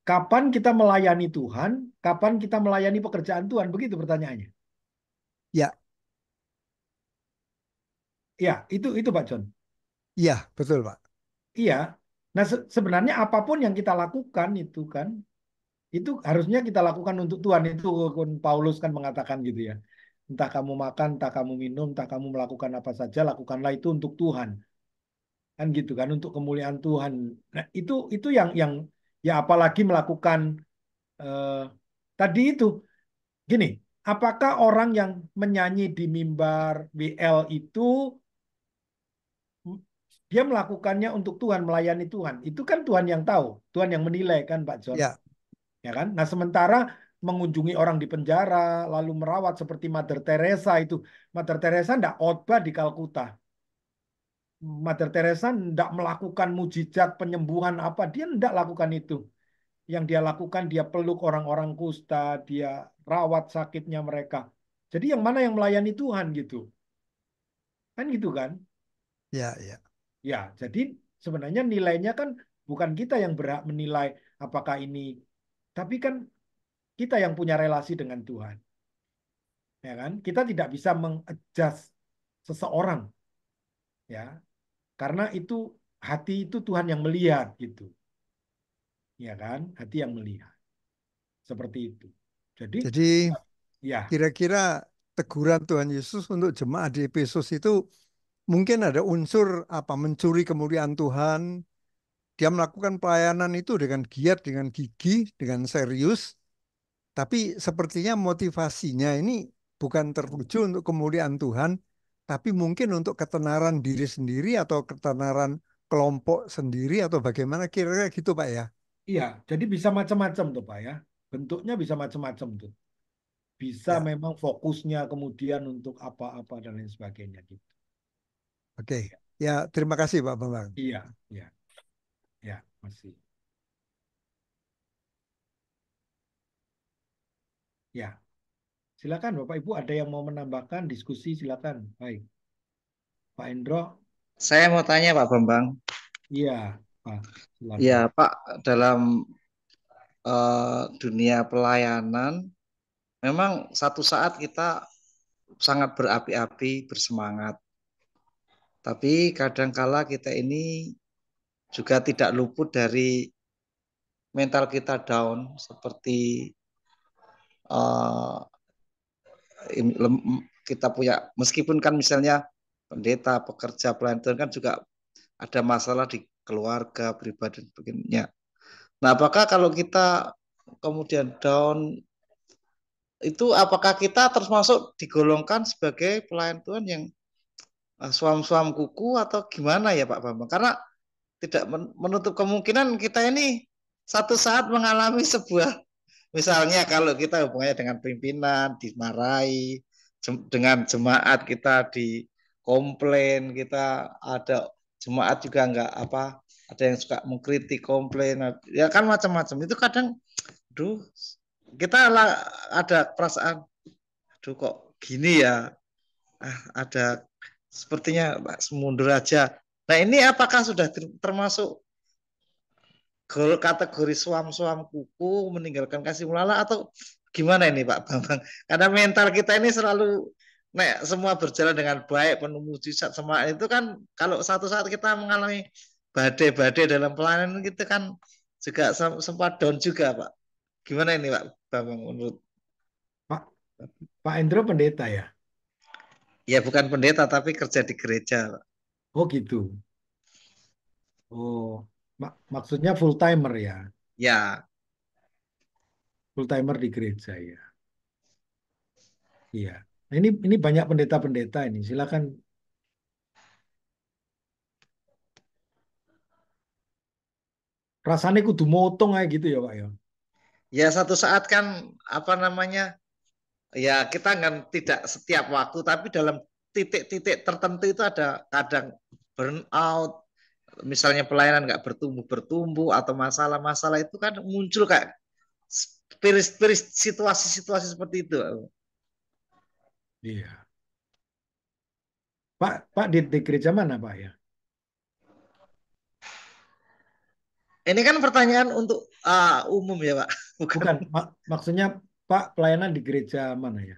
kapan kita melayani Tuhan, kapan kita melayani pekerjaan Tuhan, begitu pertanyaannya. Ya, Iya, itu Pak John. iya betul Pak. Iya. Nah, sebenarnya apapun yang kita lakukan itu kan, itu harusnya kita lakukan untuk Tuhan. Itu kan Paulus kan mengatakan gitu ya. Entah kamu makan, entah kamu minum, entah kamu melakukan apa saja, lakukanlah itu untuk Tuhan. Kan gitu kan, untuk kemuliaan Tuhan. Nah, itu yang ya apalagi melakukan eh, tadi itu. Gini, apakah orang yang menyanyi di mimbar WL itu dia melakukannya untuk Tuhan, melayani Tuhan? Itu kan Tuhan yang tahu, Tuhan yang menilai kan Pak John. Ya, Ya kan? Nah, sementara mengunjungi orang di penjara, lalu merawat seperti Mother Teresa itu. Mother Teresa tidak khotbah di Kalkuta. Mother Teresa tidak melakukan mujizat penyembuhan apa. Dia tidak lakukan itu. Yang dia lakukan, dia peluk orang-orang kusta, dia rawat sakitnya mereka. Jadi yang mana yang melayani Tuhan gitu. Kan gitu kan? ya, ya. Ya, jadi sebenarnya nilainya kan bukan kita yang berhak menilai apakah ini. Tapi kan kita yang punya relasi dengan Tuhan. Ya kan? Kita tidak bisa mengadjust seseorang, ya, karena itu hati itu Tuhan yang melihat gitu, ya kan? Hati yang melihat seperti itu. Jadi, Jadi ya, kira-kira teguran Tuhan Yesus untuk jemaat di Efesus itu mungkin ada unsur apa mencuri kemuliaan Tuhan. Dia melakukan pelayanan itu dengan giat, dengan gigih, dengan serius. Tapi sepertinya motivasinya ini bukan tertuju untuk kemuliaan Tuhan, tapi mungkin untuk ketenaran diri sendiri atau ketenaran kelompok sendiri atau bagaimana kira-kira gitu Pak ya. iya. Jadi bisa macam-macam tuh Pak ya. Bentuknya bisa macam-macam tuh. Bisa Ya, memang fokusnya kemudian untuk apa-apa dan lain sebagainya gitu. oke. Ya, terima kasih Pak Bambang. Iya, iya, ya, masih. Ya, silakan Bapak Ibu ada yang mau menambahkan diskusi silakan. Baik, Pak Endro. Saya mau tanya Pak Bambang. Iya, Pak, Ya silakan. Pak, dalam dunia pelayanan, memang satu saat kita sangat berapi-api, bersemangat. Tapi kadangkala kita ini juga tidak luput dari mental kita down, seperti uh, kita punya, meskipun kan misalnya pendeta, pekerja, pelayan Tuhan kan juga ada masalah di keluarga, pribadi dan sebagainya. Nah, apakah kalau kita kemudian down itu apakah kita termasuk digolongkan sebagai pelayan Tuhan yang suam-suam kuku atau gimana ya Pak Bambang? Karena tidak menutup kemungkinan kita ini satu saat mengalami sebuah, misalnya kalau kita hubungannya dengan pimpinan dimarahi, dengan jemaat kita dikomplain, kita ada jemaat juga enggak apa, ada yang suka mengkritik komplain, ya kan macam-macam. Itu kadang, aduh, kita ada perasaan, aduh kok gini ya, ada sepertinya mundur aja. Nah ini apakah sudah termasuk kategori suam-suam kuku meninggalkan kasih mulala atau gimana ini Pak Bambang? Karena mental kita ini selalu semua berjalan dengan baik, penuh mujizat semua itu kan, kalau satu saat kita mengalami badai-badai dalam pelayanan kita kan juga sempat down juga Pak. Gimana ini Pak Bambang menurut Pak Pak Endro pendeta ya? ya bukan pendeta tapi kerja di gereja Pak. Oh gitu. Oh, maksudnya full timer ya? Ya, Full timer di gereja ya. Iya. Nah, ini banyak pendeta-pendeta ini. Silakan. Rasanya kudu motong aja gitu ya Pak ya. ya satu saat kan apa namanya, ya kita kan tidak setiap waktu, tapi dalam titik-titik tertentu itu ada kadang burnout, misalnya pelayanan nggak bertumbuh-bertumbuh atau masalah-masalah itu kan muncul kayak spirit situasi-situasi seperti itu. Iya. Pak di gereja mana Pak ya? Ini kan pertanyaan untuk umum ya Pak, bukan. Bukan, maksudnya Pak pelayanan di gereja mana ya?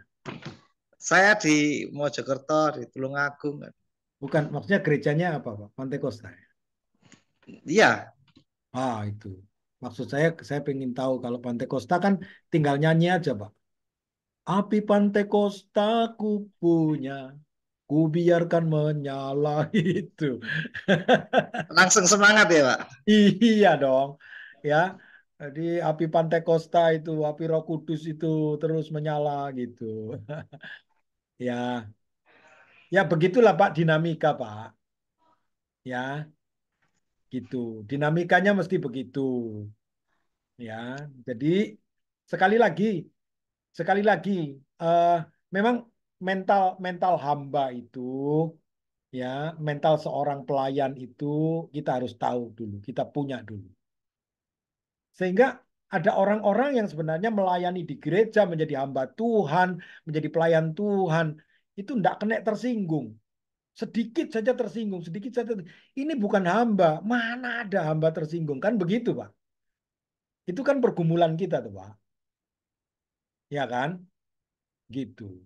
Saya di Mojokerto di Tulungagung. Bukan, maksudnya gerejanya apa Pak? Pantai Kosta ya? Iya, Ah itu. Maksud saya pengen tahu kalau Pantai Kosta kan tinggal nyanyi aja Pak. Api Pantai Kosta ku punya, ku biarkan menyala itu. langsung semangat ya Pak. Iya dong, ya. Jadi api Pantai Kosta itu, api Roh Kudus itu terus menyala gitu. Ya, ya begitulah Pak dinamika Pak. Ya, gitu. Dinamikanya mesti begitu. Ya, jadi sekali lagi, sekali lagi, eh, memang mental mental hamba itu, ya, mental seorang pelayan itu kita harus tahu dulu, kita punya dulu. Sehingga ada orang-orang yang sebenarnya melayani di gereja menjadi hamba Tuhan, menjadi pelayan Tuhan, itu tidak kena tersinggung. Sedikit saja tersinggung, sedikit saja. Ini bukan hamba, mana ada hamba tersinggung, kan begitu, Pak? Itu kan pergumulan kita tuh, Pak. Ya kan? Gitu.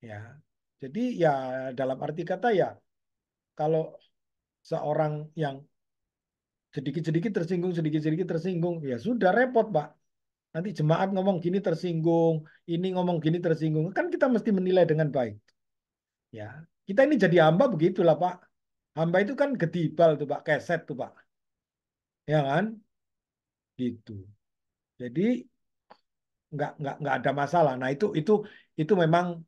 Ya. Jadi ya dalam arti kata ya, kalau seorang yang sedikit-sedikit tersinggung, sedikit-sedikit tersinggung, ya sudah repot, Pak. Nanti jemaat ngomong gini tersinggung, ini ngomong gini tersinggung. Kan kita mesti menilai dengan baik. Ya, kita ini jadi hamba begitulah, Pak. Hamba itu kan gedibal tuh, Pak, keset tuh, Pak. Ya kan? Gitu. Jadi nggak ada masalah. Nah, itu memang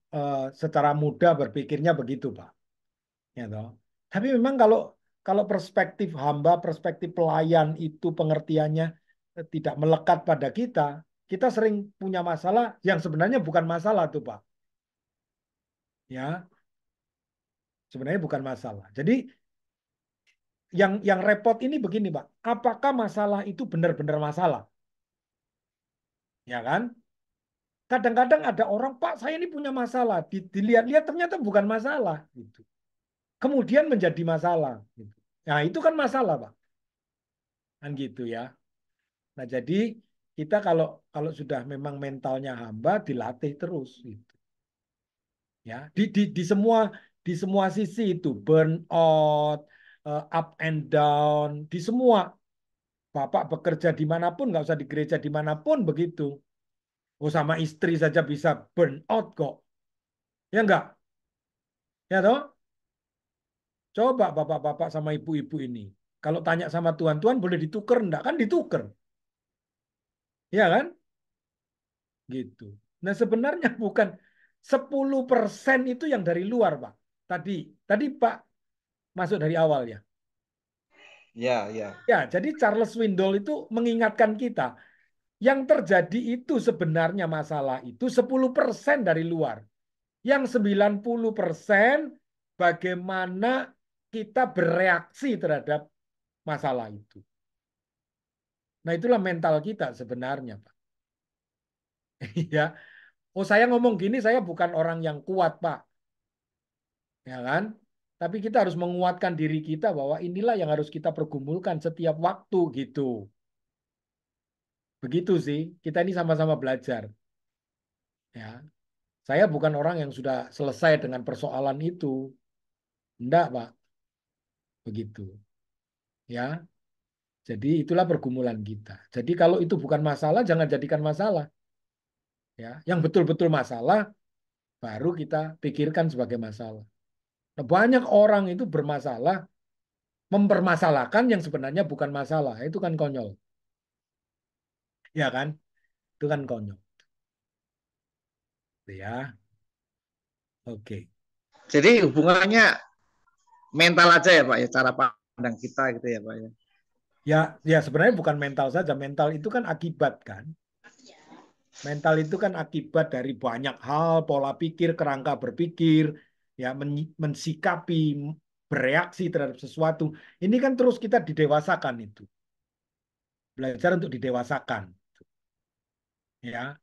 secara mudah berpikirnya begitu, Pak. Ya toh. Tapi memang kalau perspektif hamba, perspektif pelayan itu pengertiannya tidak melekat pada kita sering punya masalah yang sebenarnya bukan masalah tuh, Pak. Ya, sebenarnya bukan masalah. Jadi yang repot ini begini, Pak. Apakah masalah itu benar-benar masalah? Ya kan? Kadang-kadang ada orang, Pak, saya ini punya masalah. Dilihat-lihat ternyata bukan masalah. Gitu. Kemudian menjadi masalah. Gitu. Nah, itu kan masalah, Pak. Kan gitu ya. Nah, jadi kita kalau kalau sudah memang mentalnya hamba dilatih terus gitu. Ya, di semua sisi itu burnout, up and down, di semua. Bapak bekerja dimanapun, nggak usah di gereja dimanapun begitu. Oh, sama istri saja bisa burnout kok. Ya enggak? Ya toh? Coba bapak-bapak sama ibu-ibu ini. Kalau tanya sama Tuhan, Tuhan boleh ditukar enggak? Kan ditukar. Ya kan? Gitu. Nah, sebenarnya bukan 10% itu yang dari luar, Pak. Tadi Pak masuk dari awal ya. Ya, ya. Ya, jadi Charles Swindoll itu mengingatkan kita, yang terjadi itu sebenarnya masalah itu 10% dari luar. Yang 90% bagaimana kita bereaksi terhadap masalah itu. Nah, itulah mental kita sebenarnya, Pak. Ya. Oh, saya ngomong gini, saya bukan orang yang kuat, Pak. Ya kan? Tapi kita harus menguatkan diri kita bahwa inilah yang harus kita pergumulkan setiap waktu gitu. Begitu sih, kita ini sama-sama belajar. Ya, saya bukan orang yang sudah selesai dengan persoalan itu. Enggak, Pak. Begitu. Ya, jadi itulah pergumulan kita. Jadi kalau itu bukan masalah, jangan jadikan masalah. Ya, yang betul-betul masalah baru kita pikirkan sebagai masalah. Nah, banyak orang itu bermasalah, mempermasalahkan yang sebenarnya bukan masalah. Itu kan konyol. Ya kan? Itu kan konyol. Ya, oke. Jadi hubungannya mental aja ya Pak ya, cara pandang kita gitu ya Pak ya. Ya sebenarnya bukan mental saja. Mental itu kan akibat kan. Mental itu kan akibat dari banyak hal, pola pikir, kerangka berpikir, ya mensikapi, bereaksi terhadap sesuatu. Ini kan terus kita didewasakan itu. Belajar untuk didewasakan. Ya.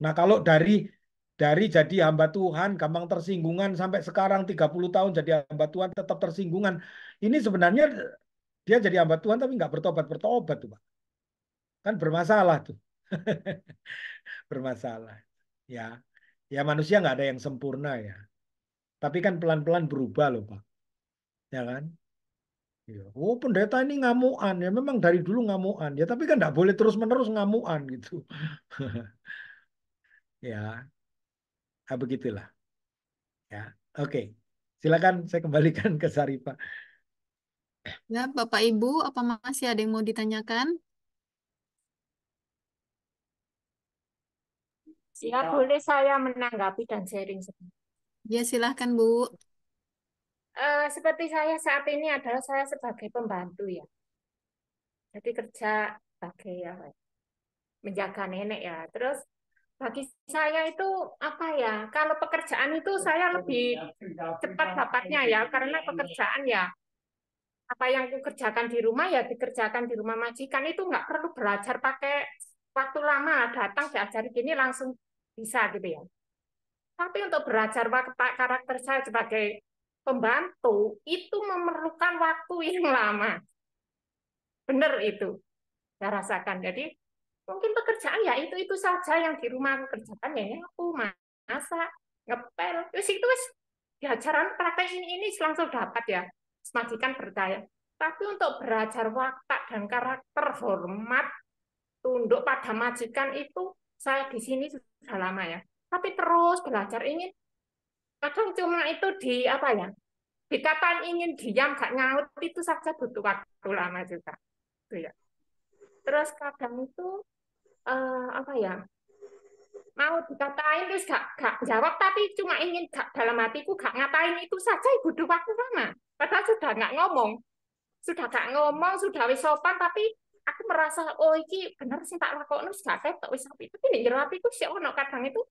Nah, kalau dari jadi hamba Tuhan, gampang tersinggungan sampai sekarang 30 tahun jadi hamba Tuhan tetap tersinggungan. Ini sebenarnya dia jadi hamba Tuhan tapi nggak bertobat tuh, Pak. Kan bermasalah tuh. Bermasalah. Ya. Ya manusia nggak ada yang sempurna ya. Tapi kan pelan-pelan berubah loh, Pak. Ya kan? Ya. Oh, pendeta ini ngamuan. Ya memang dari dulu ngamuan. Ya tapi kan nggak boleh terus-menerus ngamuan gitu. Ya, begitulah. Ya, oke. Silakan saya kembalikan ke Sarifah. Ya, Bapak Ibu, apa masih ada yang mau ditanyakan? Ya, boleh saya menanggapi dan sharing. Ya, silahkan Bu. Seperti saya saat ini adalah saya sebagai pembantu ya. Jadi kerja sebagai apa ya, menjaga nenek ya. Terus bagi saya itu apa ya? Kalau pekerjaan itu saya lebih cepat dapatnya ya, karena pekerjaan ya apa yang aku kerjakan di rumah ya dikerjakan di rumah majikan, itu nggak perlu belajar pakai waktu lama, datang diajari gini langsung bisa gitu ya. Tapi untuk belajar karakter saya sebagai pembantu itu memerlukan waktu yang lama. Benar itu saya rasakan. Jadi mungkin pekerjaan ya itu saja yang di rumah aku kerjakan, ya aku masak, ngepel, terus itu wis diajaran praktek ini langsung dapat ya. Majikan percaya. Tapi untuk belajar watak dan karakter, hormat, tunduk pada majikan itu saya di sini sudah lama ya. Tapi terus belajar ingin, kadang cuma itu di apa ya, dikatain ingin diam gak nyaut itu saja butuh waktu lama juga. Itu ya. Terus kadang itu apa ya, mau dikatain terus gak jawab, tapi cuma ingin gak, dalam hatiku gak ngatain itu saja butuh waktu lama. Padahal sudah gak ngomong, sudah wis sopan, tapi aku merasa oh iki bener sih tak lakoni wis gak ketok wis apik. Tapi nek jero atiku sih ono kadang itu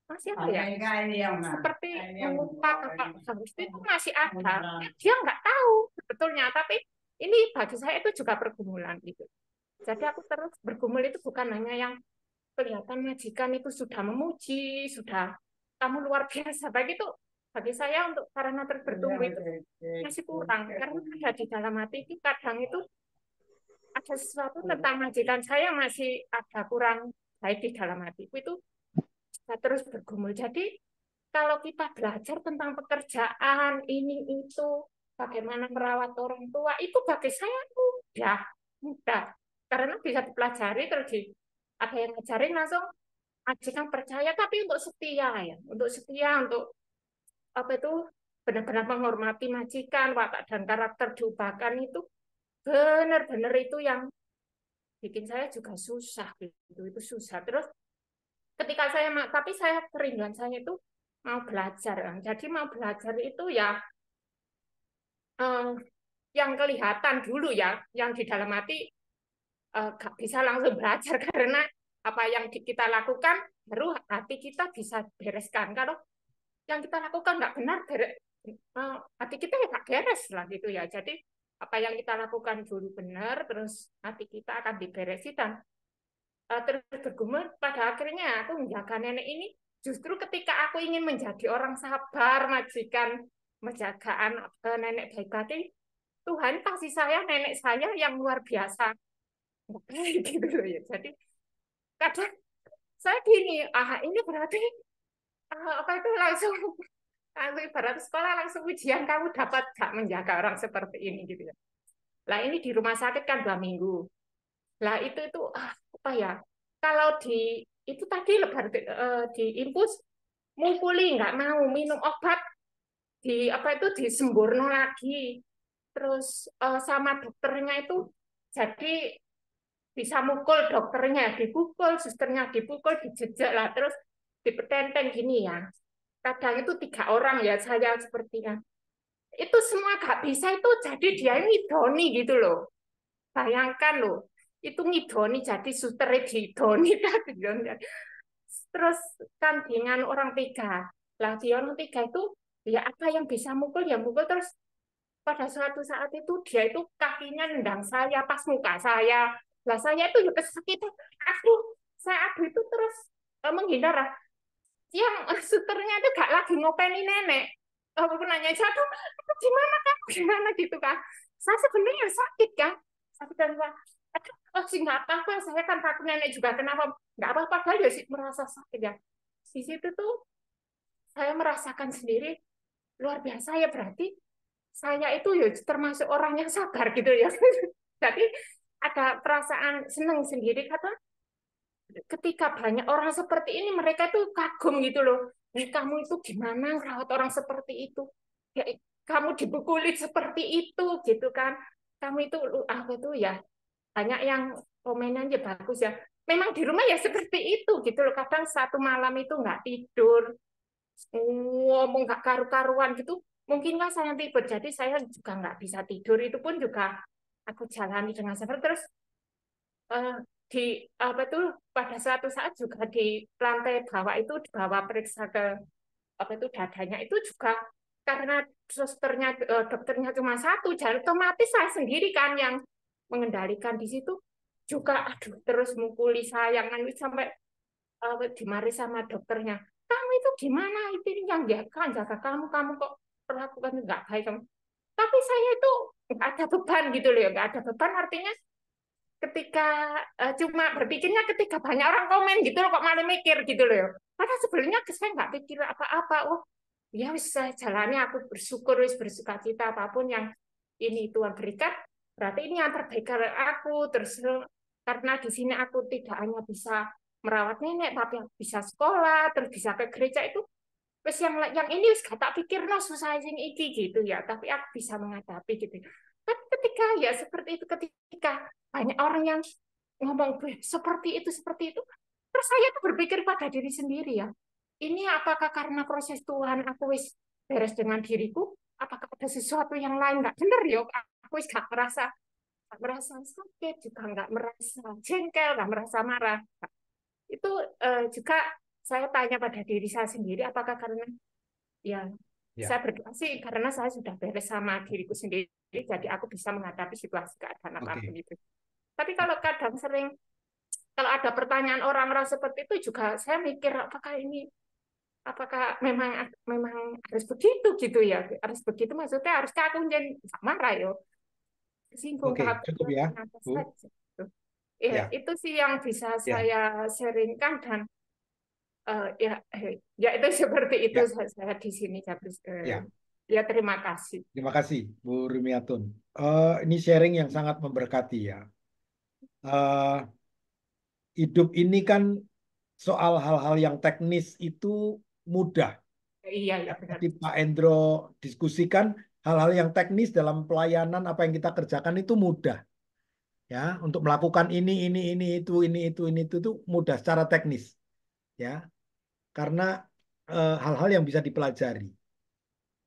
masih apa ya? Seperti mengupak apa harus itu masih ada. Dia nggak tahu sebetulnya, tapi ini bagi saya itu juga pergumulan gitu. Jadi aku terus bergumul itu bukan hanya yang kelihatan majikan itu sudah memuji, sudah kamu luar biasa. Baik itu bagi saya untuk karena terus bertumbuh itu masih kurang. Karena ada di dalam hati itu kadang itu ada sesuatu tentang majikan saya masih ada kurang baik di dalam hatiku itu terus bergumul. Jadi kalau kita belajar tentang pekerjaan ini itu bagaimana merawat orang tua itu bagi saya mudah karena bisa dipelajari terus ada yang ngajarin langsung majikan percaya, tapi untuk setia untuk apa itu benar-benar menghormati majikan, watak dan karakter diubahkan itu benar-benar itu yang bikin saya juga susah gitu. Itu susah. Terus ketika tapi saya kerinduan saya itu mau belajar. Jadi mau belajar itu ya eh, yang kelihatan dulu ya, yang di dalam hati nggak bisa langsung belajar karena apa yang kita lakukan baru hati kita bisa bereskan. Kalau yang kita lakukan nggak benar, hati kita ya nggak beres lah gitu ya. Jadi apa yang kita lakukan dulu benar, terus hati kita akan diberesi dan terus bergumul. Pada akhirnya aku menjaga nenek ini justru ketika aku ingin menjadi orang sabar, majikan, menjaga anak nenek baik hati, Tuhan kasih saya nenek saya yang luar biasa gitu loh ya. Jadi kadang saya gini, ini berarti apa itu langsung ibarat sekolah langsung ujian kamu dapat gak menjaga orang seperti ini gitu ya. Lah ini di rumah sakit kan 2 minggu. Lah itu apa ya? Kalau itu tadi lebar di infus mukuli nggak mau minum obat apa itu disemburno lagi. Terus sama dokternya itu jadi bisa mukul dokternya, dipukul, susternya dipukul, dijejak lah, terus dipetenteng gini ya. Kadang itu 3 orang ya saya sepertinya. Itu semua gak bisa itu jadi dia ngidoni gitu loh. Bayangkan loh, itu ngidoni jadi suster ngidoni tadi. Terus kan dengan orang 3. Lah di orang 3 itu ya apa yang bisa mukul ya mukul terus pada suatu saat itu dia itu kakinya nendang saya pas muka saya. Lah saya itu juga kesakitan. Saya aduh itu terus menghindar. Yang susternya itu gak lagi ngopeni nenek. Aku nanya satu, gimana kan? Gimana gitu kan? Saya sebenarnya sakit kan? Sakit dan aduh, sih nggak apa-apa. Saya kan takut nenek juga kenapa? Nggak apa-apa, padahal ya sih merasa sakit ya. Di situ tuh saya merasakan sendiri luar biasa ya berarti saya itu ya termasuk orang yang sabar gitu ya. Jadi ada perasaan senang sendiri kata ketika banyak orang seperti ini mereka tuh kagum gitu loh. Kamu itu gimana merawat orang seperti itu? Ya, kamu dipukuli seperti itu gitu kan? Kamu itu apa itu ya banyak yang komenannya bagus ya. Memang di rumah ya seperti itu gitu loh. Kadang satu malam itu nggak tidur, ngomong nggak karu-karuan gitu. Mungkin kan saya tidur, jadi saya juga nggak bisa tidur. Itu pun juga aku jalani dengan sabar. Terus di apa tuh pada suatu saat juga di lantai bawah itu dibawa periksa ke apa itu dadanya itu juga karena dokternya cuma satu jadi otomatis saya sendiri kan yang mengendalikan di situ juga aduh terus mukuli saya sampai dimarahi sama dokternya kamu itu gimana itu yang jaga kamu kok perlakukan nggak baik kamu tapi saya itu nggak ada beban gitu loh nggak ada beban artinya ketika cuma berpikirnya ketika banyak orang komen gitu loh kok malah mikir gitu loh karena sebenarnya saya nggak pikir apa-apa oh ya bisa jalannya aku bersyukur wis bersukacita apapun yang ini Tuhan berikan berarti ini yang terbaik dari aku terus karena di sini aku tidak hanya bisa merawat nenek tapi bisa sekolah terus bisa ke gereja itu wis yang ini wis gak tak pikir no susah sing iki gitu ya tapi aku bisa menghadapi gitu tapi ketika ya seperti itu ketika banyak orang yang ngomong seperti itu terus saya tuh berpikir pada diri sendiri ya ini apakah karena proses Tuhan aku wis beres dengan diriku apakah ada sesuatu yang lain nggak bener ya aku wis gak merasa sakit juga nggak merasa jengkel nggak merasa marah itu juga saya tanya pada diri saya sendiri apakah karena ya saya berdoa sih karena saya sudah beres sama diriku sendiri jadi aku bisa menghadapi situasi keadaan apapun itu tapi kalau kadang sering kalau ada pertanyaan orang-orang seperti itu juga saya mikir apakah memang harus begitu gitu ya harus begitu maksudnya harus aku jadi marah yo singgung cukup ya Bu. Ya itu sih yang bisa saya sharingkan dan ya itu seperti itu saya di sini ya terima kasih Bu Rumiatun ini sharing yang sangat memberkati ya hidup ini kan soal hal-hal yang teknis itu mudah iya benar. Tadi Pak Endro diskusikan hal-hal yang teknis dalam pelayanan apa yang kita kerjakan itu mudah ya untuk melakukan ini itu tuh mudah secara teknis ya karena hal-hal yang bisa dipelajari.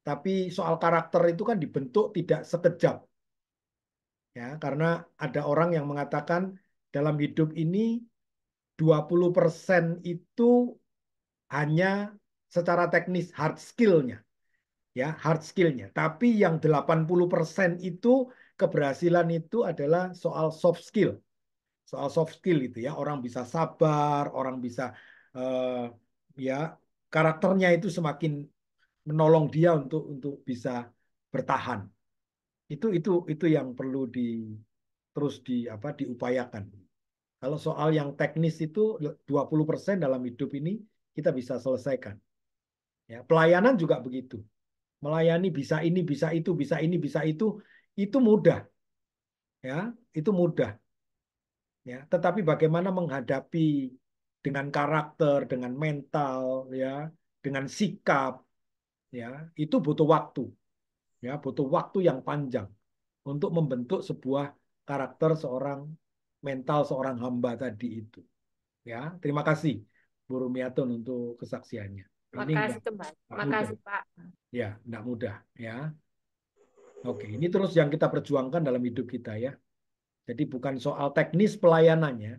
Tapi soal karakter itu kan dibentuk tidak sekejap ya karena ada orang yang mengatakan dalam hidup ini 20% itu hanya secara teknis hard skill-nya ya hard skill-nya. Tapi yang 80% itu keberhasilan itu adalah soal soft skill. Soal soft skill itu ya, orang bisa sabar, orang bisa ya karakternya itu semakin menolong dia untuk bisa bertahan. Itu yang perlu terus diupayakan. Kalau soal yang teknis itu 20% dalam hidup ini kita bisa selesaikan. Ya, pelayanan juga begitu. Melayani bisa ini, bisa itu, bisa ini, bisa itu mudah. Ya, itu mudah. Ya, tetapi bagaimana menghadapi dengan karakter, dengan mental, ya, dengan sikap, ya, itu butuh waktu. Ya, butuh waktu yang panjang untuk membentuk sebuah karakter seorang mental seorang hamba tadi itu. Ya, terima kasih Bu Rumiatun untuk kesaksiannya. Ini Makasih kembali. enggak mudah. Makasih Pak. Ya, enggak mudah. Ya, oke. Ini terus yang kita perjuangkan dalam hidup kita ya. Jadi bukan soal teknis pelayanannya,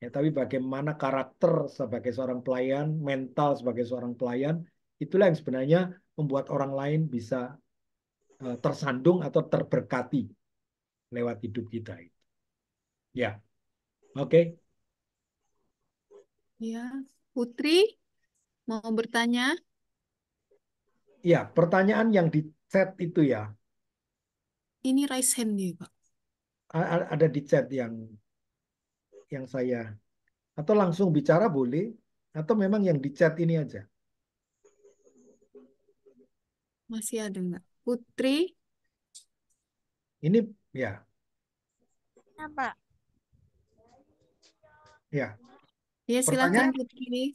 ya, tapi bagaimana karakter sebagai seorang pelayan, mental sebagai seorang pelayan, itulah yang sebenarnya membuat orang lain bisa tersandung atau terberkati lewat hidup kita. Ya, oke. Ya, Putri mau bertanya? Ya, pertanyaan yang di chat itu ya, Ini raise hand nih, Pak. ada di chat yang saya atau langsung bicara boleh atau memang yang di chat ini aja. Masih ada nggak? Putri, Ini ya, Ya, Pak. ya. ya silakan Pertanyaan Putri.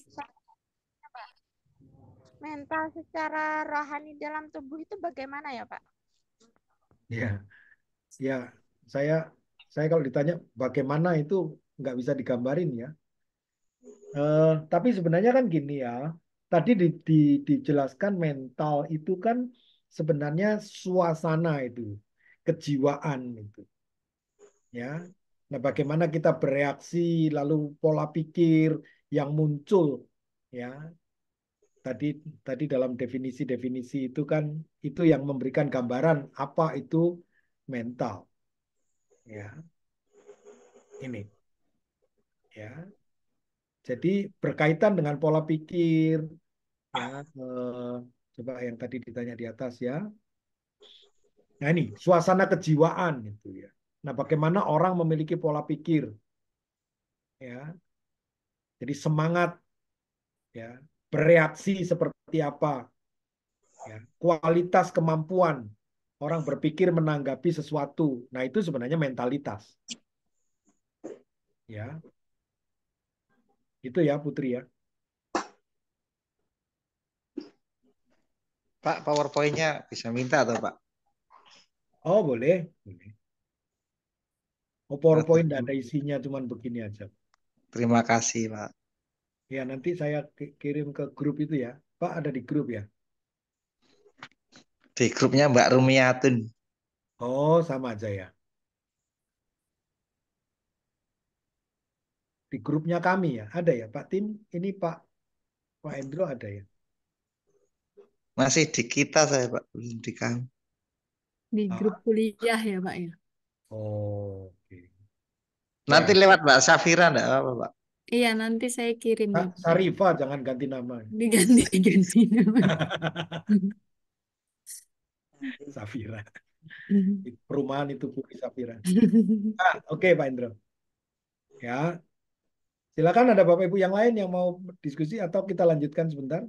Mental secara rohani dalam tubuh itu bagaimana ya, Pak? ya, ya. Saya saya kalau ditanya bagaimana itu nggak bisa digambarin ya. Tapi sebenarnya kan gini ya. Tadi dijelaskan mental itu kan sebenarnya suasana itu, kejiwaan itu. Ya. Nah, bagaimana kita bereaksi, lalu pola pikir yang muncul, ya. Tadi tadi dalam definisi-definisi itu kan itu yang memberikan gambaran apa itu mental, ya. Ini, ya. Jadi berkaitan dengan pola pikir, ya. Coba yang tadi ditanya di atas ya. Nah ini suasana kejiwaan itu ya. Nah, bagaimana orang memiliki pola pikir, ya. Jadi semangat, ya, bereaksi seperti apa, ya, kualitas kemampuan orang berpikir menanggapi sesuatu. Nah, itu sebenarnya mentalitas. Ya, itu ya Putri ya. Pak, PowerPoint-nya bisa minta atau Pak? Oh, boleh. Boleh. Oh, Kita PowerPoint tidak tunggu. ada isinya, cuman begini aja. Terima kasih, Pak. Ya, nanti saya kirim ke grup itu ya. Pak, ada di grup ya? Di grupnya Mbak Rumiatun. Oh, sama aja ya. Di grupnya kami ya. Ada ya, Pak Tim? Ini Pak Endro ada ya? Masih di kita saya, Pak. Belum di kamu. Di grup Ah, kuliah ya, Pak ya. oh, oke. Nanti Ya, lewat Mbak Safira enggak apa, Pak? Iya, nanti saya kirim ya, Pak. Sarifah jangan ganti nama. Diganti-ganti namanya. Safira. Perumahan itu Puri Safira. Oke, Pak Indro. Ya, silakan ada Bapak Ibu yang lain yang mau diskusi atau kita lanjutkan sebentar.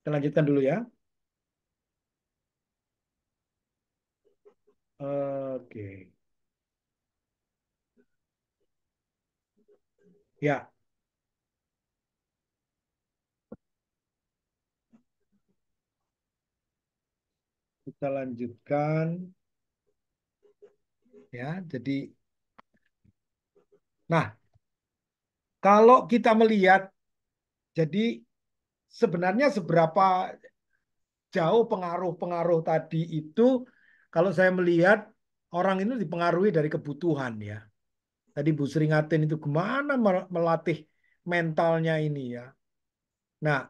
Kita lanjutkan dulu ya. Oke. Ya, Kita lanjutkan ya. Jadi, nah, kalau kita melihat, jadi sebenarnya seberapa jauh pengaruh-pengaruh tadi itu, kalau saya melihat orang itu dipengaruhi dari kebutuhan ya. Tadi Bu Sri ngatin itu gimana melatih mentalnya ini ya. Nah,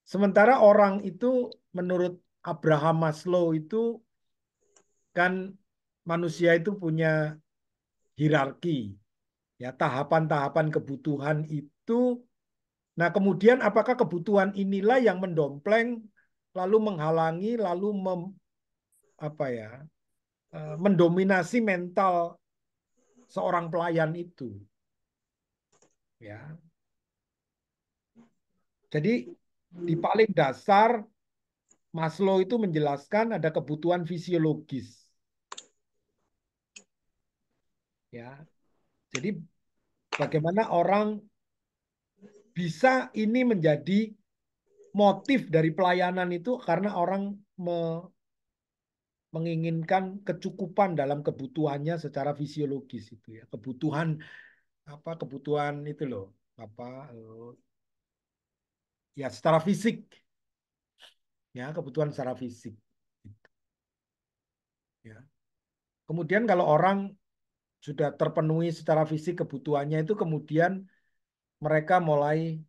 sementara orang itu menurut Abraham Maslow itu kan manusia itu punya hierarki ya, tahapan-tahapan kebutuhan itu. Nah, kemudian apakah kebutuhan inilah yang mendompleng lalu menghalangi lalu apa ya, mendominasi mental seorang pelayan itu ya. Jadi di paling dasar Maslow itu menjelaskan ada kebutuhan fisiologis ya. Jadi bagaimana orang bisa ini menjadi motif dari pelayanan itu karena orang menginginkan kecukupan dalam kebutuhannya secara fisiologis itu ya. Kebutuhan apa, kebutuhan itu loh, apa, ya secara fisik ya, kebutuhan secara fisik gitu, ya. Kemudian kalau orang sudah terpenuhi secara fisik kebutuhannya itu, kemudian mereka mulai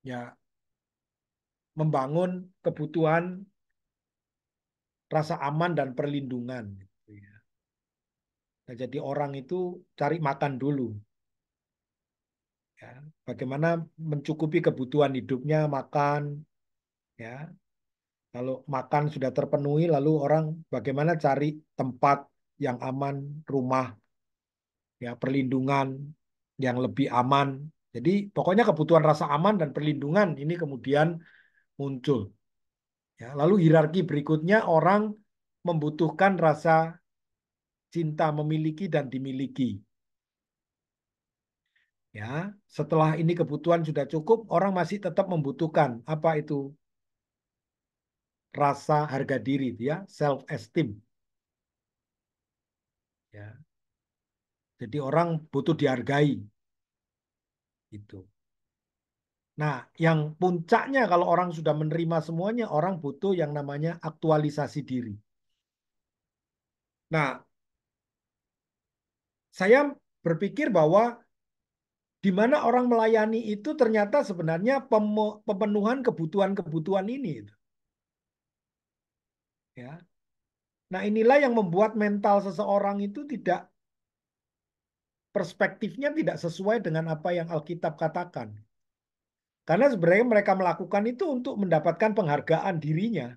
ya membangun kebutuhan rasa aman dan perlindungan gitu ya. Nah, jadi orang itu cari makan dulu ya. Bagaimana mencukupi kebutuhan hidupnya, makan ya. Kalau makan sudah terpenuhi, lalu orang bagaimana cari tempat yang aman, rumah ya, perlindungan yang lebih aman. Jadi pokoknya kebutuhan rasa aman dan perlindungan ini kemudian muncul. Ya, lalu hierarki berikutnya orang membutuhkan rasa cinta, memiliki dan dimiliki. Ya, setelah ini kebutuhan sudah cukup, orang masih tetap membutuhkan apa itu? Rasa harga diri, ya, self esteem. Ya, jadi orang butuh dihargai itu. Nah, yang puncaknya kalau orang sudah menerima semuanya, orang butuh yang namanya aktualisasi diri. Nah, saya berpikir bahwa di mana orang melayani itu ternyata sebenarnya pemenuhan kebutuhan-kebutuhan ini. Ya. Nah, inilah yang membuat mental seseorang itu tidak, perspektifnya tidak sesuai dengan apa yang Alkitab katakan. Karena sebenarnya mereka melakukan itu untuk mendapatkan penghargaan dirinya,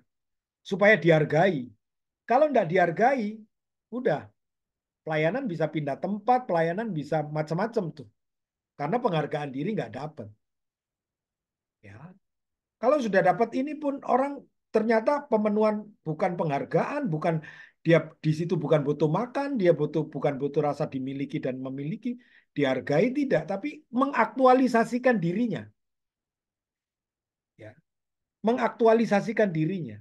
supaya dihargai. Kalau tidak dihargai, udah, pelayanan bisa pindah tempat, pelayanan bisa macam-macam tuh. Karena penghargaan diri nggak dapat. Ya. Kalau sudah dapat ini pun orang ternyata pemenuhan bukan penghargaan, bukan dia di situ bukan butuh makan, dia bukan butuh rasa dimiliki dan memiliki, dihargai tidak, tapi mengaktualisasikan dirinya. Ya, mengaktualisasikan dirinya.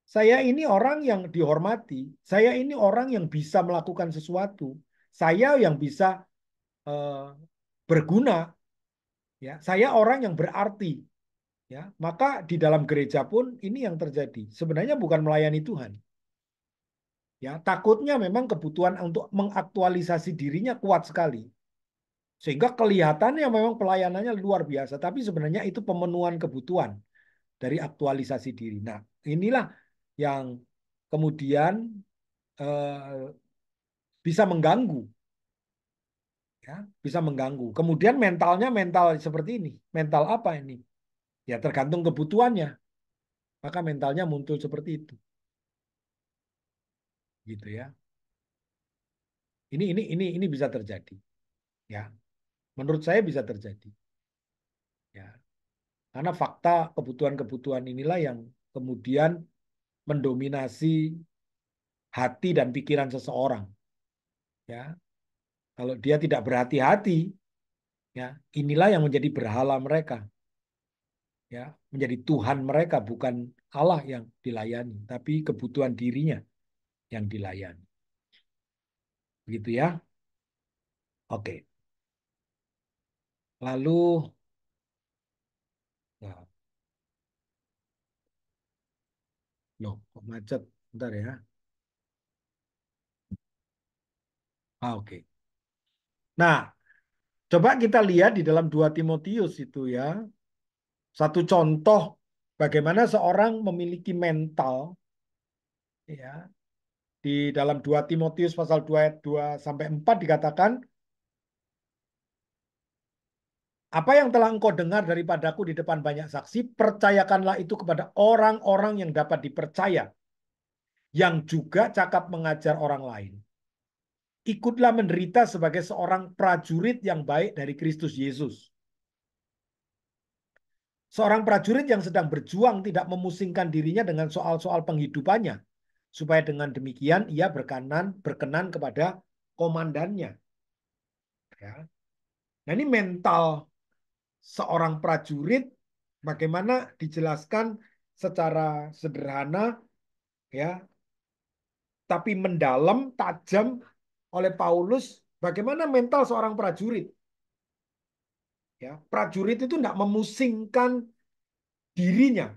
Saya ini orang yang dihormati, saya ini orang yang bisa melakukan sesuatu, saya yang bisa eh, berguna, ya, saya orang yang berarti. Ya, maka di dalam gereja pun ini yang terjadi. Sebenarnya bukan melayani Tuhan. Ya, takutnya memang kebutuhan untuk mengaktualisasi dirinya kuat sekali. Sehingga kelihatannya memang pelayanannya luar biasa, tapi sebenarnya itu pemenuhan kebutuhan dari aktualisasi diri. Nah, inilah yang kemudian eh, bisa mengganggu, ya, bisa mengganggu. Kemudian mentalnya mental seperti ini. Mental apa ini? Ya, tergantung kebutuhannya. Maka mentalnya muncul seperti itu. Gitu ya. Ini bisa terjadi. Ya, menurut saya bisa terjadi. Ya, karena fakta kebutuhan-kebutuhan inilah yang kemudian mendominasi hati dan pikiran seseorang. Ya, kalau dia tidak berhati-hati, ya inilah yang menjadi berhala mereka. ya, menjadi Tuhan mereka, bukan Allah yang dilayani, tapi kebutuhan dirinya yang dilayani. Begitu ya. Oke. Lalu, nah, loh, kok macet? Bentar ya. Oke. Nah, coba kita lihat di dalam 2 Timotius itu ya. Satu contoh bagaimana seorang memiliki mental ya. Di dalam 2 Timotius pasal 2 ayat 2 sampai 4 dikatakan, apa yang telah engkau dengar daripadaku di depan banyak saksi, percayakanlah itu kepada orang-orang yang dapat dipercaya, yang juga cakap mengajar orang lain. Ikutlah menderita sebagai seorang prajurit yang baik dari Kristus Yesus. Seorang prajurit yang sedang berjuang tidak memusingkan dirinya dengan soal-soal penghidupannya, supaya dengan demikian ia berkenan kepada komandannya. Ya. Nah, ini mental seorang prajurit bagaimana dijelaskan secara sederhana ya, tapi mendalam, tajam oleh Paulus bagaimana mental seorang prajurit. Ya, prajurit itu tidak memusingkan dirinya,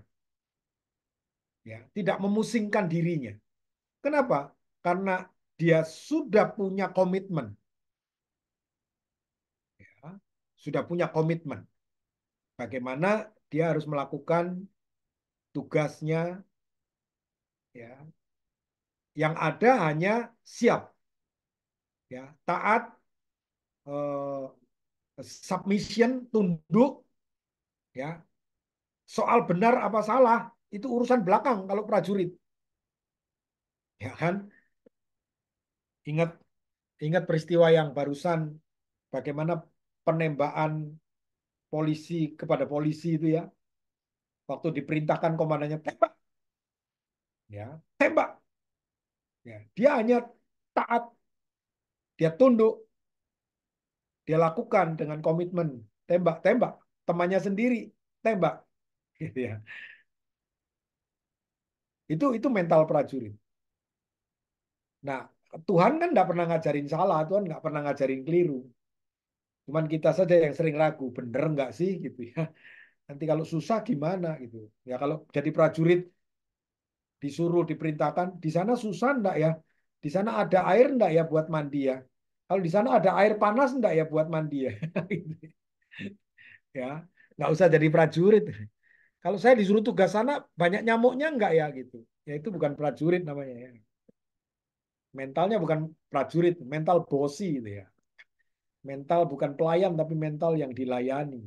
ya, tidak memusingkan dirinya. Kenapa? Karena dia sudah punya komitmen, ya, sudah punya komitmen. Bagaimana dia harus melakukan tugasnya, ya, yang ada hanya siap, ya, taat, submission, tunduk, ya. Soal benar apa salah itu urusan belakang kalau prajurit, ya kan? Ingat ingat peristiwa yang barusan bagaimana penembakan polisi kepada polisi itu ya, waktu diperintahkan komandannya tembak, ya, tembak, ya, dia hanya taat, dia tunduk, dia lakukan dengan komitmen, tembak, tembak, temannya sendiri tembak, gitu ya. Itu mental prajurit. Nah, Tuhan kan nggak pernah ngajarin salah, Tuhan nggak pernah ngajarin keliru. Cuman kita saja yang sering ragu, bener nggak sih gitu ya. Nanti kalau susah gimana gitu. Ya kalau jadi prajurit disuruh diperintahkan, di sana susah enggak ya? Di sana ada air enggak ya buat mandi ya? Kalau di sana ada air panas enggak ya buat mandi ya? Ya, nggak usah jadi prajurit. Kalau saya disuruh tugas sana banyak nyamuknya enggak ya gitu. Ya itu bukan prajurit namanya ya. Mentalnya bukan prajurit, mental bosi gitu ya. Mental bukan pelayan tapi mental yang dilayani.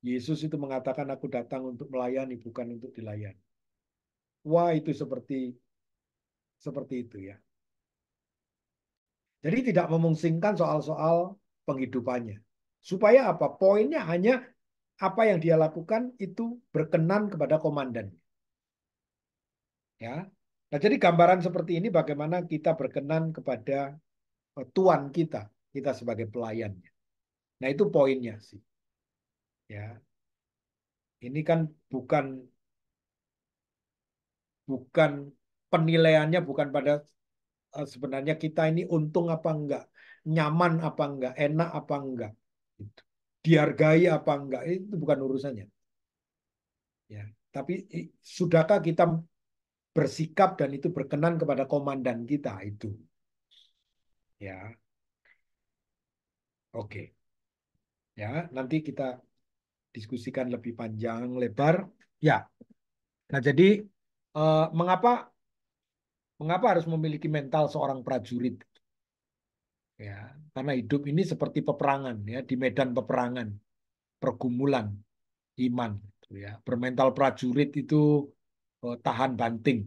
Yesus itu mengatakan aku datang untuk melayani bukan untuk dilayani. Wah, itu seperti itu ya. Jadi tidak memusingkan soal-soal penghidupannya. Supaya apa? Poinnya hanya apa yang dia lakukan itu berkenan kepada komandan. Ya. Nah, jadi gambaran seperti ini bagaimana kita berkenan kepada tuan kita sebagai pelayannya. Nah, itu poinnya sih. Ya. Ini kan bukan bukan penilaiannya bukan pada sebenarnya kita ini untung apa enggak, nyaman apa enggak, enak apa enggak, gitu. Dihargai apa enggak, itu bukan urusannya. Ya, tapi sudahkah kita bersikap dan itu berkenan kepada komandan kita itu. Ya, oke. Ya, nanti kita diskusikan lebih panjang lebar. Ya. Nah, jadi mengapa mengapa harus memiliki mental seorang prajurit? Ya, karena hidup ini seperti peperangan ya, di medan peperangan, pergumulan iman gitu ya. Bermental prajurit itu tahan banting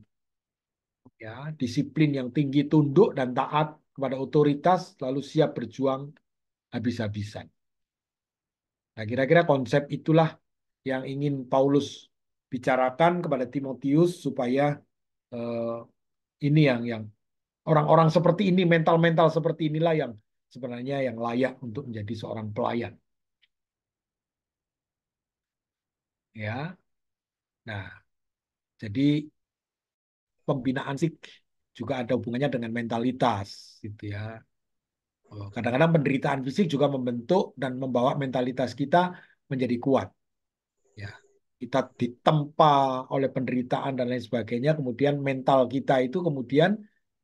ya, disiplin yang tinggi, tunduk dan taat kepada otoritas, lalu siap berjuang habis-habisan. Nah, kira-kira konsep itulah yang ingin Paulus bicarakan kepada Timotius supaya eh, ini yang orang-orang seperti ini, mental-mental seperti inilah yang sebenarnya yang layak untuk menjadi seorang pelayan. ya. Nah, jadi pembinaan fisik juga ada hubungannya dengan mentalitas, gitu ya. Kadang-kadang penderitaan fisik juga membentuk dan membawa mentalitas kita menjadi kuat. Ya, kita ditempa oleh penderitaan dan lain sebagainya, kemudian mental kita itu kemudian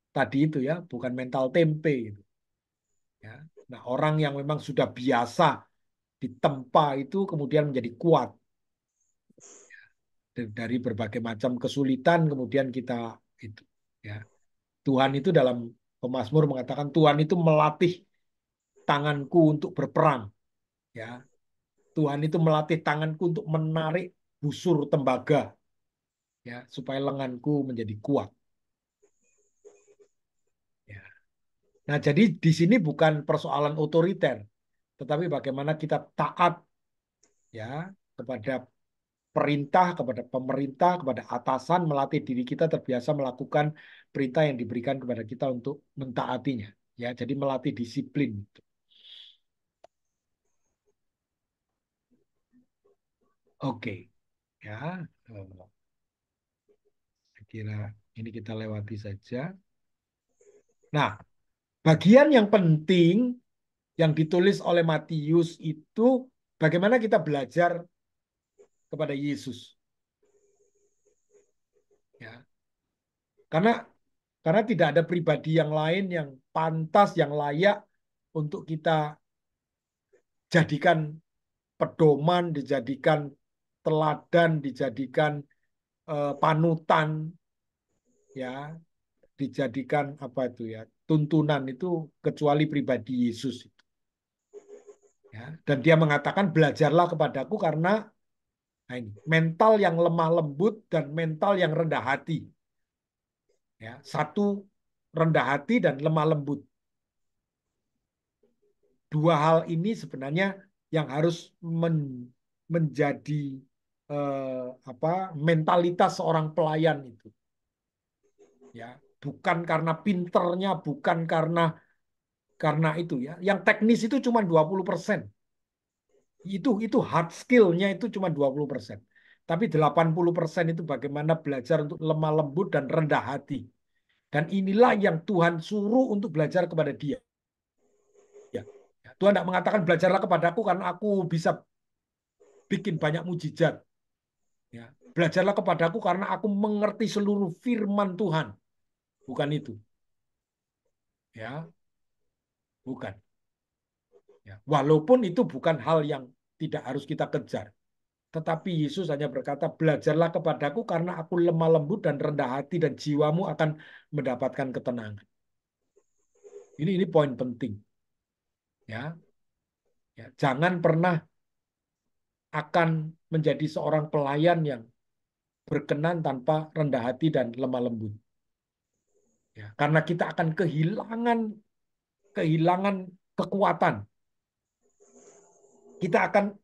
tadi itu ya, bukan mental tempe gitu. Ya. Nah, orang yang memang sudah biasa ditempa itu kemudian menjadi kuat dari berbagai macam kesulitan, kemudian kita itu ya. Tuhan itu dalam Pemazmur mengatakan Tuhan itu melatih tanganku untuk berperang, ya. Tuhan itu melatih tanganku untuk menarik busur tembaga, ya, supaya lenganku menjadi kuat. Ya. Nah, jadi di sini bukan persoalan otoriter, tetapi bagaimana kita taat, ya, kepada perintah, kepada pemerintah, kepada atasan, melatih diri kita terbiasa melakukan perintah yang diberikan kepada kita untuk mentaatinya. Ya, jadi melatih disiplin. Oke, ya, saya kira ini kita lewati saja. Nah, bagian yang penting yang ditulis oleh Matius itu bagaimana kita belajar kepada Yesus. Ya, karena tidak ada pribadi yang lain yang pantas, yang layak untuk kita jadikan pedoman, dijadikan teladan, dijadikan panutan, ya, dijadikan apa itu ya, tuntunan itu kecuali pribadi Yesus itu. Ya, dan dia mengatakan belajarlah kepadaku karena nah ini, mental yang lemah lembut dan mental yang rendah hati. Ya, satu rendah hati dan lemah lembut. Dua hal ini sebenarnya yang harus menjadi apa mentalitas seorang pelayan itu. Ya, bukan karena pinternya, bukan karena itu ya. Yang teknis itu cuma 20%. Itu hard skill-nya itu cuma 20%. Tapi 80% itu bagaimana belajar untuk lemah lembut dan rendah hati. Dan inilah yang Tuhan suruh untuk belajar kepada dia. Ya. Tuhan tidak mengatakan belajarlah kepadaku karena aku bisa bikin banyak mujizat. Ya. Belajarlah kepadaku karena aku mengerti seluruh firman Tuhan. Bukan itu. Ya, bukan. Ya. Walaupun itu bukan hal yang tidak harus kita kejar. Tetapi Yesus hanya berkata, belajarlah kepadaku karena aku lemah lembut dan rendah hati dan jiwamu akan mendapatkan ketenangan. Ini poin penting. Ya. Ya, jangan pernah akan menjadi seorang pelayan yang berkenan tanpa rendah hati dan lemah lembut. Ya, karena kita akan kehilangan kekuatan. Kita akan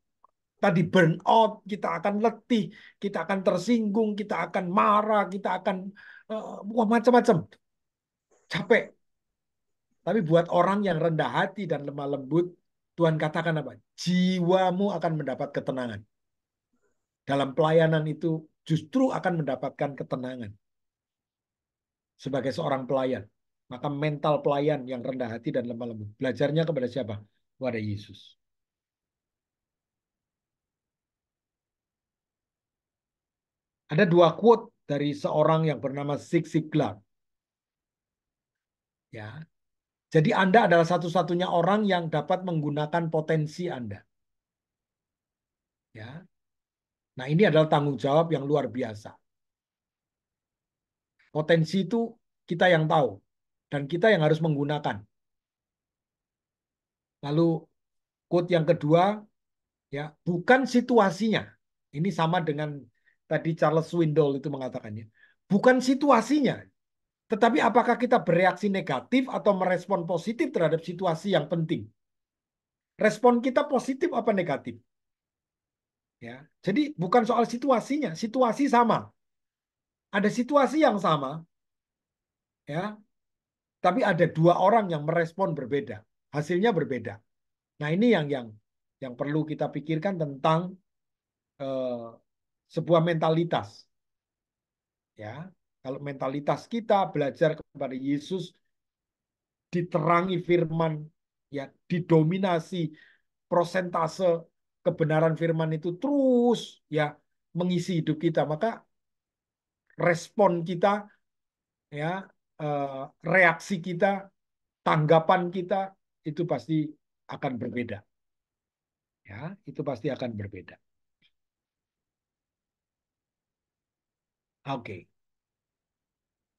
tadi burn out, kita akan letih, kita akan tersinggung, kita akan marah, kita akan macam-macam. Capek. Tapi buat orang yang rendah hati dan lemah lembut, Tuhan katakan apa? Jiwamu akan mendapat ketenangan. Dalam pelayanan itu justru akan mendapatkan ketenangan. Sebagai seorang pelayan. Maka mental pelayan yang rendah hati dan lemah lembut. Belajarnya kepada siapa? Kepada Yesus. Ada dua quote dari seorang yang bernama Zig Ziglar. Ya. Jadi Anda adalah satu-satunya orang yang dapat menggunakan potensi Anda. Ya. Nah, ini adalah tanggung jawab yang luar biasa. Potensi itu kita yang tahu dan kita yang harus menggunakan. Lalu quote yang kedua, ya, bukan situasinya. Ini sama dengan tadi Charles Swindoll itu mengatakannya. Bukan situasinya, tetapi apakah kita bereaksi negatif atau merespon positif terhadap situasi yang penting. Respon kita positif apa negatif? Ya, jadi bukan soal situasinya, situasi sama. Ada situasi yang sama, ya, tapi ada dua orang yang merespon berbeda, hasilnya berbeda. Nah, ini yang perlu kita pikirkan tentang sebuah mentalitas. Ya, kalau mentalitas kita belajar kepada Yesus, diterangi firman, ya, didominasi prosentase kebenaran firman itu terus ya mengisi hidup kita, maka respon kita, ya, eh, reaksi kita, tanggapan kita itu pasti akan berbeda. Ya, itu pasti akan berbeda. Oke.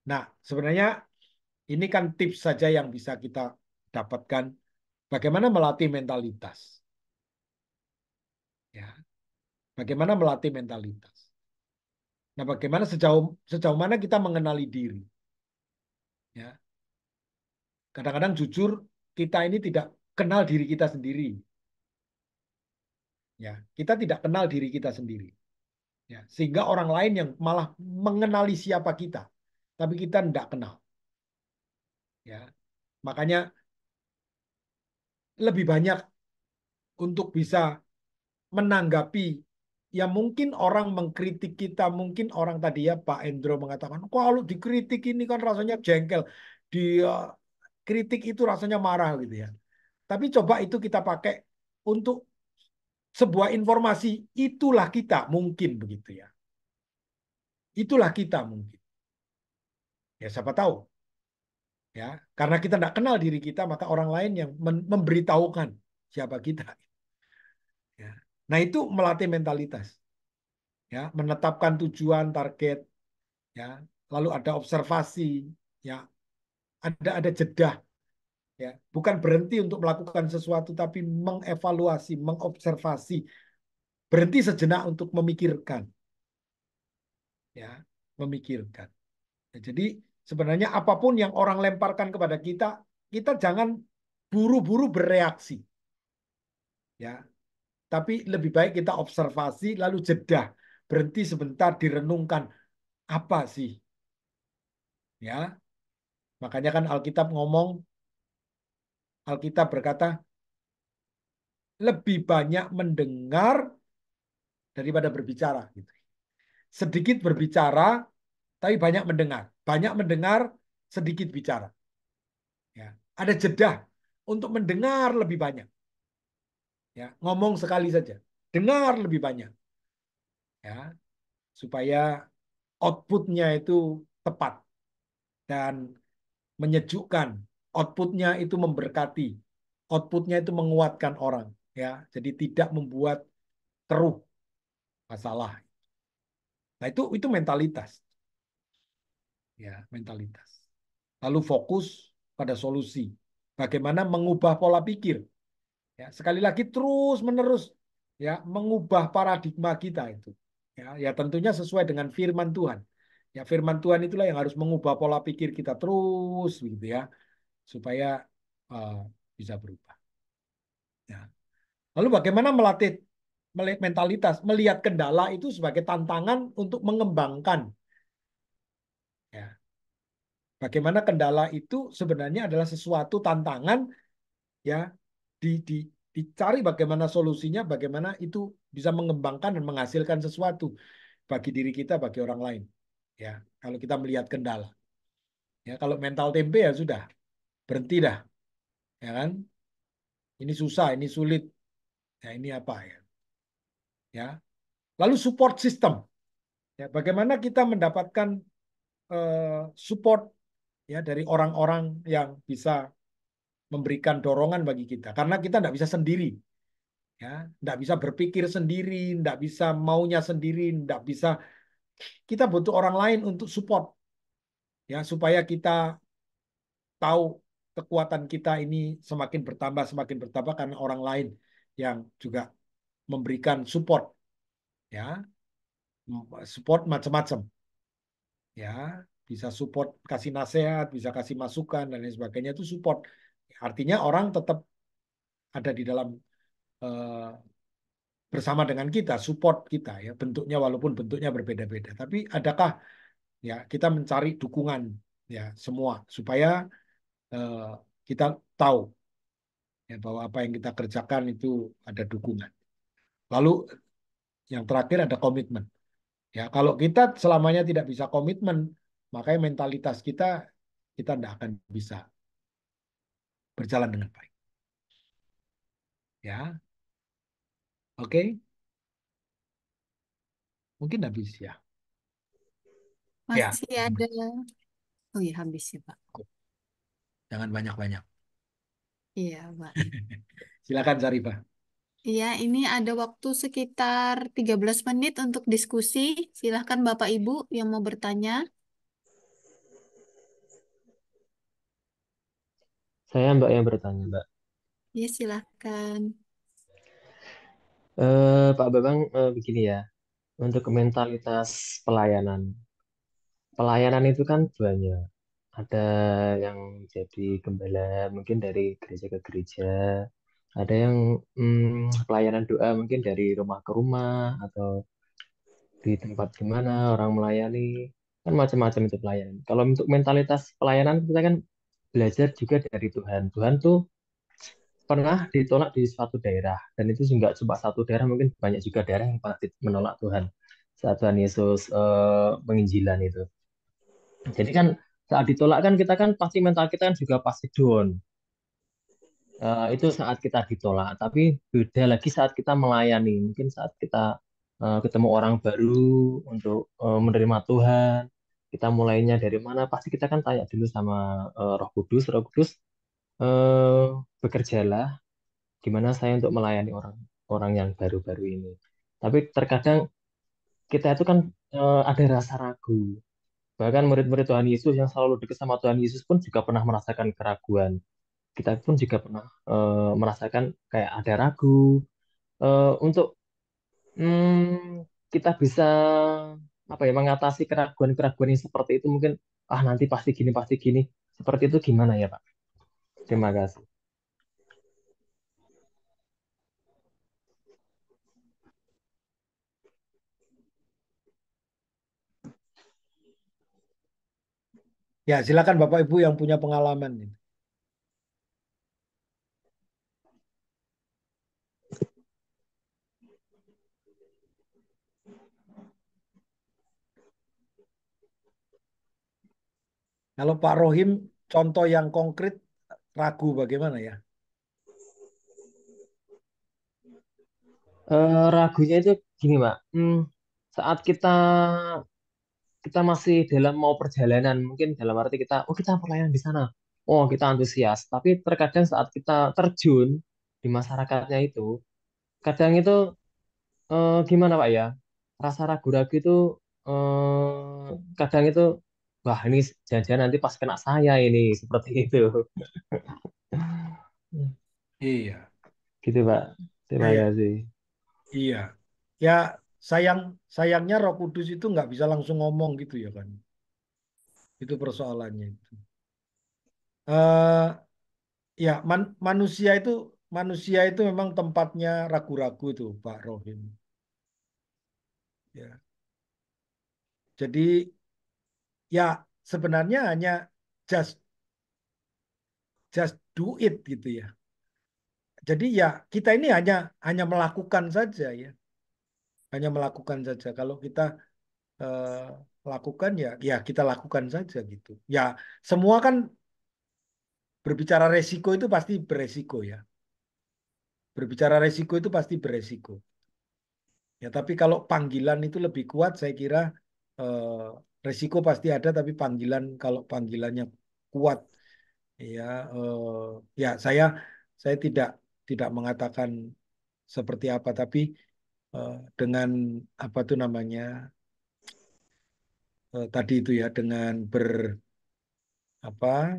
Nah, sebenarnya ini kan tips saja yang bisa kita dapatkan bagaimana melatih mentalitas. Ya, bagaimana melatih mentalitas. Nah, bagaimana sejauh sejauh mana kita mengenali diri. Ya, kadang-kadang jujur kita ini tidak kenal diri kita sendiri. Ya, kita tidak kenal diri kita sendiri. Ya, sehingga orang lain yang malah mengenali siapa kita, tapi kita tidak kenal. Ya, makanya lebih banyak untuk bisa menanggapi, ya mungkin orang mengkritik kita, mungkin orang tadi ya Pak Endro mengatakan, kalau dikritik ini kan rasanya jengkel, di kritik itu rasanya marah gitu ya. Tapi coba itu kita pakai untuk sebuah informasi, itulah kita mungkin begitu ya. Itulah kita mungkin. Ya siapa tahu. Ya, karena kita tidak kenal diri kita, maka orang lain yang memberitahukan siapa kita. Ya. Nah, itu melatih mentalitas. Ya, menetapkan tujuan, target, ya. Lalu ada observasi, ya. Ada jeda, ya. Bukan berhenti untuk melakukan sesuatu, tapi mengevaluasi, mengobservasi, berhenti sejenak untuk memikirkan, ya, memikirkan. Ya, jadi sebenarnya apapun yang orang lemparkan kepada kita, kita jangan buru-buru bereaksi, ya. Tapi lebih baik kita observasi lalu jeda, berhenti sebentar direnungkan apa sih, ya. Makanya kan Alkitab ngomong, Alkitab berkata lebih banyak mendengar daripada berbicara gitu. Sedikit berbicara tapi banyak mendengar. Banyak mendengar, sedikit bicara. Ya. Ada jeda untuk mendengar lebih banyak. Ya, ngomong sekali saja, dengar lebih banyak. Ya, supaya outputnya itu tepat dan menyejukkan. Outputnya itu memberkati. Outputnya itu menguatkan orang. Ya, jadi tidak membuat keruh masalah. Nah, itu mentalitas. Ya, mentalitas. Lalu fokus pada solusi. Bagaimana mengubah pola pikir. Ya, sekali lagi terus menerus ya mengubah paradigma kita itu. Ya, ya tentunya sesuai dengan firman Tuhan. Ya, firman Tuhan itulah yang harus mengubah pola pikir kita terus gitu ya, supaya uh, bisa berubah. Ya. Lalu bagaimana melatih mentalitas, melihat kendala itu sebagai tantangan untuk mengembangkan. Ya. Bagaimana kendala itu sebenarnya adalah sesuatu tantangan, ya, di, di, dicari bagaimana solusinya, bagaimana itu bisa mengembangkan dan menghasilkan sesuatu bagi diri kita, bagi orang lain. Ya, kalau kita melihat kendala. Ya, kalau mental tempe ya sudah, berhenti dah. Ya kan? Ini susah, ini sulit. Ya, ini apa ya? Ya. Lalu support system. Ya, bagaimana kita mendapatkan support ya dari orang-orang yang bisa memberikan dorongan bagi kita. Karena kita tidak bisa sendiri. Ya, tidak bisa berpikir sendiri, tidak bisa maunya sendiri, tidak bisa. Kita butuh orang lain untuk support. Ya, supaya kita tahu kekuatan kita ini semakin bertambah karena orang lain yang juga memberikan support, ya, support macam-macam, ya, bisa support kasih nasihat, bisa kasih masukan dan lain sebagainya itu support. Artinya orang tetap ada di dalam eh, bersama dengan kita, support kita ya, bentuknya walaupun bentuknya berbeda-beda. Tapi adakah ya kita mencari dukungan ya semua supaya eh, kita tahu ya bahwa apa yang kita kerjakan itu ada dukungan. Lalu yang terakhir ada komitmen. Ya, kalau kita selamanya tidak bisa komitmen, makanya mentalitas kita tidak akan bisa berjalan dengan baik. Ya, oke, mungkin habis ya. Ya, Masih ada. Oh ya, habis ya, Pak. jangan banyak-banyak. Iya, Pak. Silakan Sarifah. Iya, ini ada waktu sekitar 13 menit untuk diskusi. Silahkan Bapak Ibu yang mau bertanya. Saya Mbak yang bertanya, Mbak. Ya, silahkan. Pak Babang, begini ya, untuk mentalitas pelayanan. Pelayanan itu kan banyak. Ada yang jadi gembala mungkin dari gereja ke gereja. Ada yang pelayanan doa mungkin dari rumah ke rumah atau di tempat gimana orang melayani. Kan macam-macam itu pelayanan. Kalau untuk mentalitas pelayanan kita kan belajar juga dari Tuhan. Tuhan tuh pernah ditolak di suatu daerah dan itu juga cuma satu daerah, mungkin banyak juga daerah yang pernah menolak Tuhan saat Tuhan Yesus penginjilan itu. Jadi kan saat ditolak kan kita kan pasti mental kita kan juga pasti down. Itu saat kita ditolak, tapi beda lagi saat kita melayani. Mungkin saat kita ketemu orang baru untuk menerima Tuhan, kita mulainya dari mana? Pasti kita kan tanya dulu sama Roh Kudus. Roh Kudus eh, bekerjalah gimana saya untuk melayani orang orang yang baru-baru ini. Tapi terkadang kita itu kan ada rasa ragu. Bahkan murid-murid Tuhan Yesus yang selalu dekat sama Tuhan Yesus pun juga pernah merasakan keraguan. Kita pun juga pernah merasakan kayak ada ragu untuk kita bisa apa ya mengatasi keraguan-keraguan yang seperti itu mungkin nanti pasti gini. Seperti itu gimana ya Pak? Terima kasih. Ya, silakan Bapak Ibu yang punya pengalaman. Kalau Pak Rohim, contoh yang konkret ragu bagaimana ya? Ragunya itu gini Pak. Saat kita kita masih dalam mau perjalanan, mungkin dalam arti kita, oh kita pelayan di sana, oh kita antusias. Tapi terkadang saat kita terjun di masyarakatnya itu, kadang itu gimana Pak ya, rasa ragu-ragu itu kadang itu, wah ini jangan-jangan nanti pas kena saya ini, seperti itu. Iya, Gitu Pak. Terima iya, kasih. iya. Ya, sayangnya Roh Kudus itu nggak bisa langsung ngomong gitu ya kan. Itu persoalannya itu. Eh ya, manusia itu memang tempatnya ragu-ragu itu, Pak Rohim. Ya. Jadi ya sebenarnya hanya just just do it gitu ya. Jadi ya kita ini hanya hanya melakukan saja ya, hanya melakukan saja. Kalau kita eh, lakukan ya, ya kita lakukan saja gitu. Ya semua kan berbicara resiko itu pasti beresiko ya. Berbicara resiko itu pasti beresiko. Ya tapi kalau panggilan itu lebih kuat, saya kira eh, resiko pasti ada, tapi panggilan kalau panggilannya kuat, ya ya saya tidak mengatakan seperti apa, tapi dengan apa tuh namanya tadi itu ya dengan apa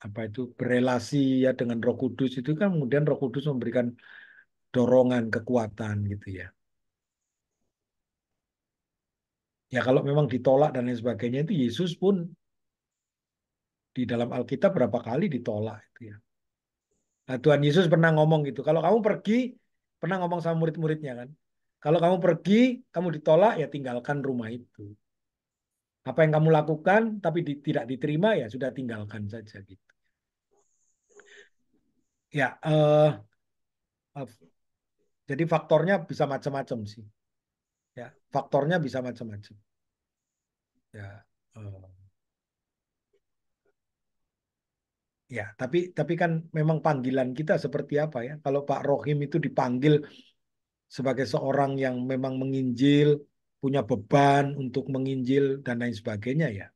apa itu berelasi ya dengan Roh Kudus itu kan kemudian Roh Kudus memberikan dorongan kekuatan gitu ya. Ya kalau memang ditolak dan lain sebagainya itu Yesus pun di dalam Alkitab berapa kali ditolak itu ya. Nah, Tuhan Yesus pernah ngomong gitu. Kalau kamu pergi, pernah ngomong sama murid-muridnya kan. Kalau kamu pergi, kamu ditolak ya tinggalkan rumah itu. Apa yang kamu lakukan tapi tidak diterima ya sudah tinggalkan saja gitu. Ya, jadi faktornya bisa macam-macam sih. Ya, faktornya bisa macam-macam. Ya, ya, tapi kan memang panggilan kita seperti apa ya? Kalau Pak Rohim itu dipanggil sebagai seorang yang memang menginjil, punya beban untuk menginjil dan lain sebagainya ya.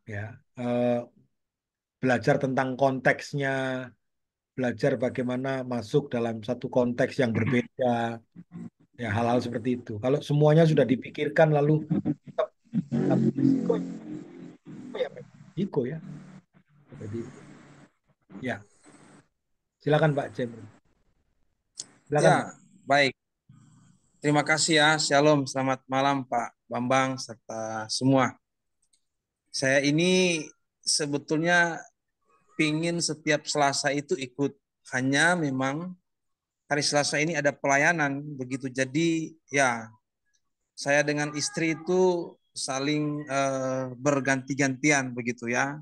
Ya, belajar tentang konteksnya, belajar bagaimana masuk dalam satu konteks yang berbeda, ya hal-hal seperti itu. Kalau semuanya sudah dipikirkan lalu tetap satu risiko ya, memang risiko ya, seperti itu. Ya, silakan Pak Jem. Silakan Ya, Pak. baik. Terima kasih ya. Shalom. Selamat malam Pak Bambang serta semua. Saya ini sebetulnya pingin setiap Selasa itu ikut. Hanya memang hari Selasa ini ada pelayanan begitu. Jadi ya saya dengan istri itu saling berganti-gantian begitu ya.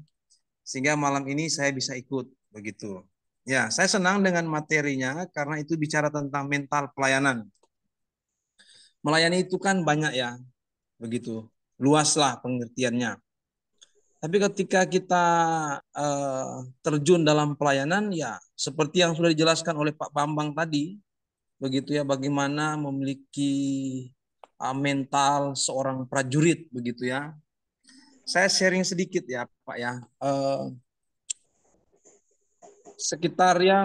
Sehingga malam ini saya bisa ikut begitu. Ya, saya senang dengan materinya karena itu bicara tentang mental pelayanan. Melayani itu kan banyak ya, begitu. Luaslah pengertiannya. Tapi ketika kita terjun dalam pelayanan, ya seperti yang sudah dijelaskan oleh Pak Bambang tadi, begitu ya, bagaimana memiliki mental seorang prajurit, begitu ya. Saya sharing sedikit ya, Pak ya.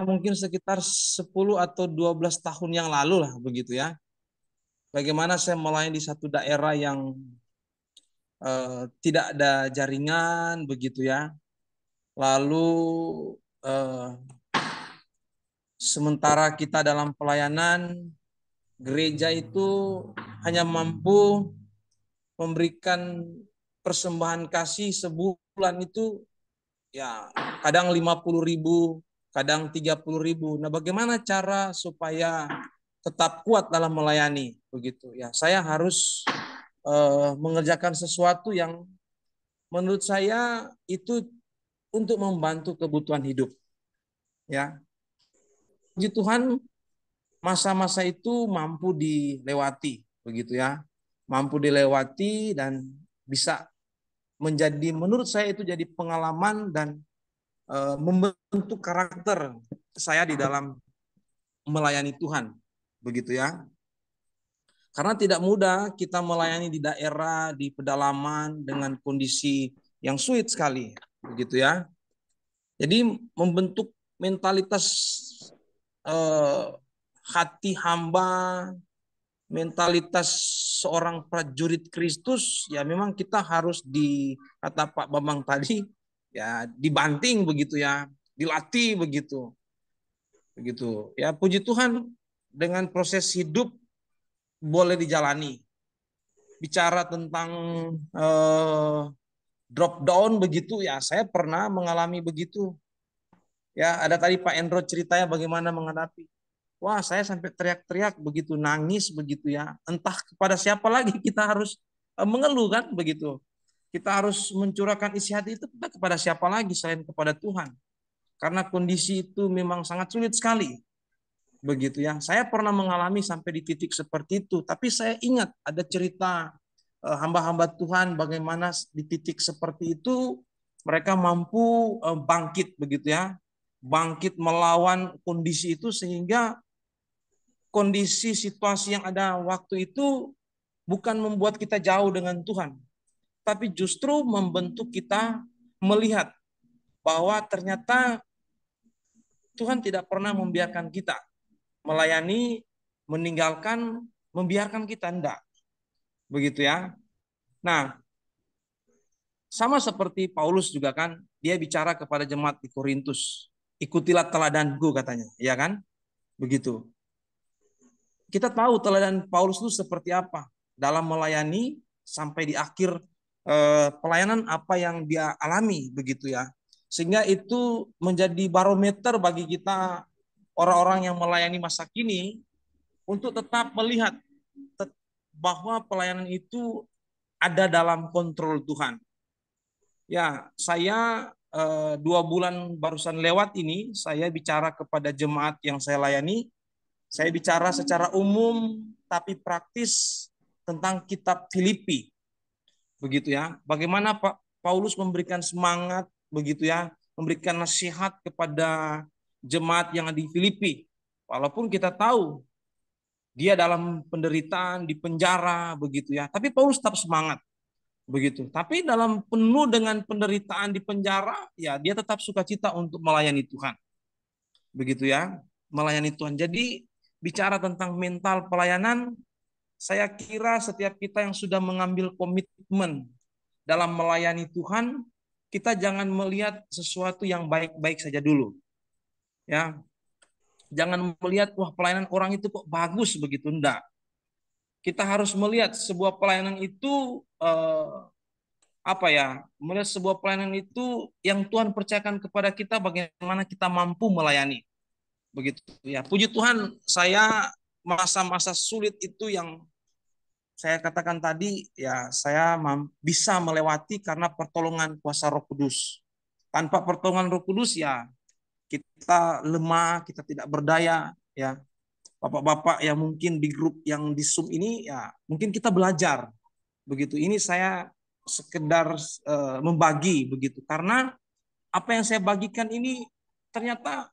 Mungkin sekitar 10 atau 12 tahun yang lalu lah, begitu ya. Bagaimana saya melayani di satu daerah yang tidak ada jaringan begitu ya. Lalu sementara kita dalam pelayanan, gereja itu hanya mampu memberikan persembahan kasih sebulan itu ya kadang 50.000, kadang 30.000. Nah, bagaimana cara supaya tetap kuat dalam melayani begitu ya? Saya harus mengerjakan sesuatu yang menurut saya itu untuk membantu kebutuhan hidup. Ya, puji Tuhan, masa-masa itu mampu dilewati, begitu ya, mampu dilewati dan bisa menjadi, menurut saya itu jadi pengalaman dan membentuk karakter saya di dalam melayani Tuhan, begitu ya. Karena tidak mudah kita melayani di daerah, di pedalaman dengan kondisi yang sulit sekali, begitu ya. Jadi membentuk mentalitas hati hamba, mentalitas seorang prajurit Kristus, ya memang kita harus kata Pak Bambang tadi, ya dibanting begitu ya, dilatih begitu. Begitu. Ya puji Tuhan dengan proses hidup boleh dijalani. Bicara tentang drop down begitu ya, saya pernah mengalami begitu. Ya, ada tadi Pak Endro ceritanya bagaimana menghadapi. Wah, saya sampai teriak-teriak begitu, nangis begitu ya. Entah kepada siapa lagi kita harus mengeluh kan begitu. Kita harus mencurahkan isi hati itu kepada siapa lagi selain kepada Tuhan. Karena kondisi itu memang sangat sulit sekali. Begitu ya. Saya pernah mengalami sampai di titik seperti itu, tapi saya ingat ada cerita hamba-hamba Tuhan bagaimana di titik seperti itu mereka mampu bangkit begitu ya. Bangkit melawan kondisi itu sehingga kondisi situasi yang ada waktu itu bukan membuat kita jauh dengan Tuhan, tapi justru membentuk kita melihat bahwa ternyata Tuhan tidak pernah membiarkan kita melayani, meninggalkan, membiarkan kita, enggak. Begitu ya. Nah, sama seperti Paulus juga kan, dia bicara kepada jemaat di Korintus, ikutilah teladanku katanya, ya kan? Begitu. Kita tahu teladan Paulus itu seperti apa dalam melayani sampai di akhir pelayanan apa yang dia alami begitu ya. Sehingga itu menjadi barometer bagi kita orang-orang yang melayani masa kini untuk tetap melihat bahwa pelayanan itu ada dalam kontrol Tuhan. Ya, saya 2 bulan barusan lewat ini, saya bicara kepada jemaat yang saya layani, saya bicara secara umum tapi praktis tentang kitab Filipi. Begitu ya. Bagaimana Pak Paulus memberikan semangat begitu ya, memberikan nasihat kepada jemaat yang ada di Filipi. Walaupun kita tahu dia dalam penderitaan, di penjara begitu ya, tapi Paulus tetap semangat. Begitu. Tapi dalam penuh dengan penderitaan di penjara, ya dia tetap sukacita untuk melayani Tuhan. Begitu ya, melayani Tuhan. Jadi bicara tentang mental pelayanan, saya kira setiap kita yang sudah mengambil komitmen dalam melayani Tuhan, kita jangan melihat sesuatu yang baik-baik saja dulu. Ya. Jangan melihat wah pelayanan orang itu kok bagus begitu, enggak. Kita harus melihat sebuah pelayanan itu melihat sebuah pelayanan itu yang Tuhan percayakan kepada kita, bagaimana kita mampu melayani. Begitu ya. Puji Tuhan, saya masa-masa sulit itu yang saya katakan tadi ya, saya bisa melewati karena pertolongan kuasa Roh Kudus. Tanpa pertolongan Roh Kudus ya kita lemah, kita tidak berdaya ya. Bapak-bapak yang mungkin di grup yang di Zoom ini ya, mungkin kita belajar. Begitu. Ini saya sekedar membagi begitu, karena apa yang saya bagikan ini ternyata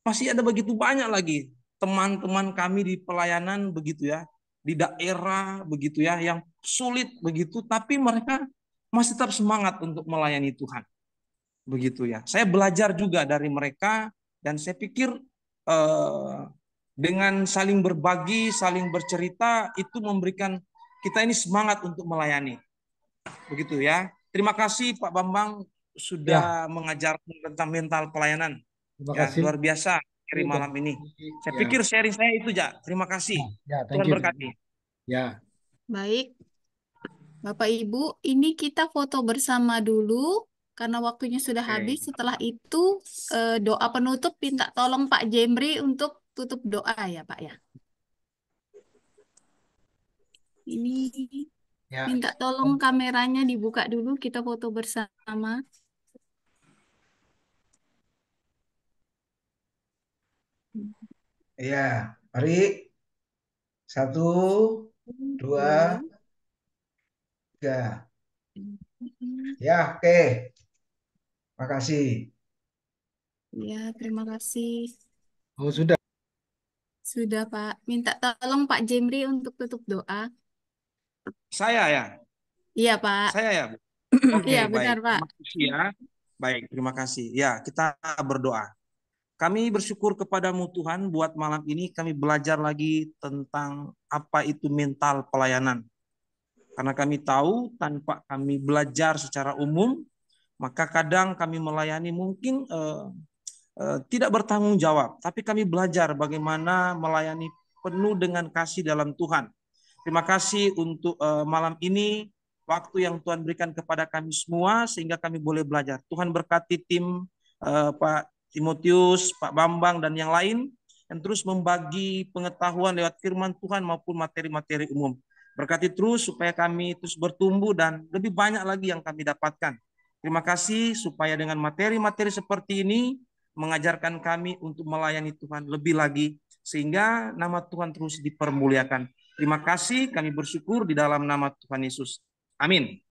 masih ada begitu banyak lagi teman-teman kami di pelayanan begitu ya, di daerah begitu ya, yang sulit begitu, tapi mereka masih tetap semangat untuk melayani Tuhan. Begitu ya. Saya belajar juga dari mereka, dan saya pikir dengan saling berbagi, saling bercerita, itu memberikan kita ini semangat untuk melayani. Begitu ya. Terima kasih Pak Bambang sudah mengajarkan tentang mental pelayanan. Terima Ya, kasih. luar biasa hari malam ini. Saya pikir sharing saya itu aja. Terima kasih. Tuhan berkati. Ya. Baik. Bapak Ibu, ini kita foto bersama dulu karena waktunya sudah habis. Setelah itu doa penutup, minta tolong Pak Jemri untuk tutup doa ya Pak ya. Ini minta tolong kameranya dibuka dulu, kita foto bersama. Ya, mari. 1, 2, 3. Ya, oke. Makasih. Ya, terima kasih. Oh, sudah. Sudah, Pak. Minta tolong Pak Jemri untuk tutup doa. Saya ya? Iya, Pak. Saya ya? Oke, Iya, benar, baik. Pak. Terima kasih ya. Baik, terima kasih. Ya, kita berdoa. Kami bersyukur kepadamu Tuhan, buat malam ini kami belajar lagi tentang apa itu mental pelayanan. Karena kami tahu tanpa kami belajar secara umum, maka kadang kami melayani mungkin tidak bertanggung jawab. Tapi kami belajar bagaimana melayani penuh dengan kasih dalam Tuhan. Terima kasih untuk malam ini, waktu yang Tuhan berikan kepada kami semua, sehingga kami boleh belajar. Tuhan berkati tim Pak Timotius, Pak Bambang, dan yang lain yang terus membagi pengetahuan lewat firman Tuhan maupun materi-materi umum. Berkati terus supaya kami terus bertumbuh dan lebih banyak lagi yang kami dapatkan. Terima kasih supaya dengan materi-materi seperti ini mengajarkan kami untuk melayani Tuhan lebih lagi, sehingga nama Tuhan terus dipermuliakan. Terima kasih, kami bersyukur di dalam nama Tuhan Yesus. Amin.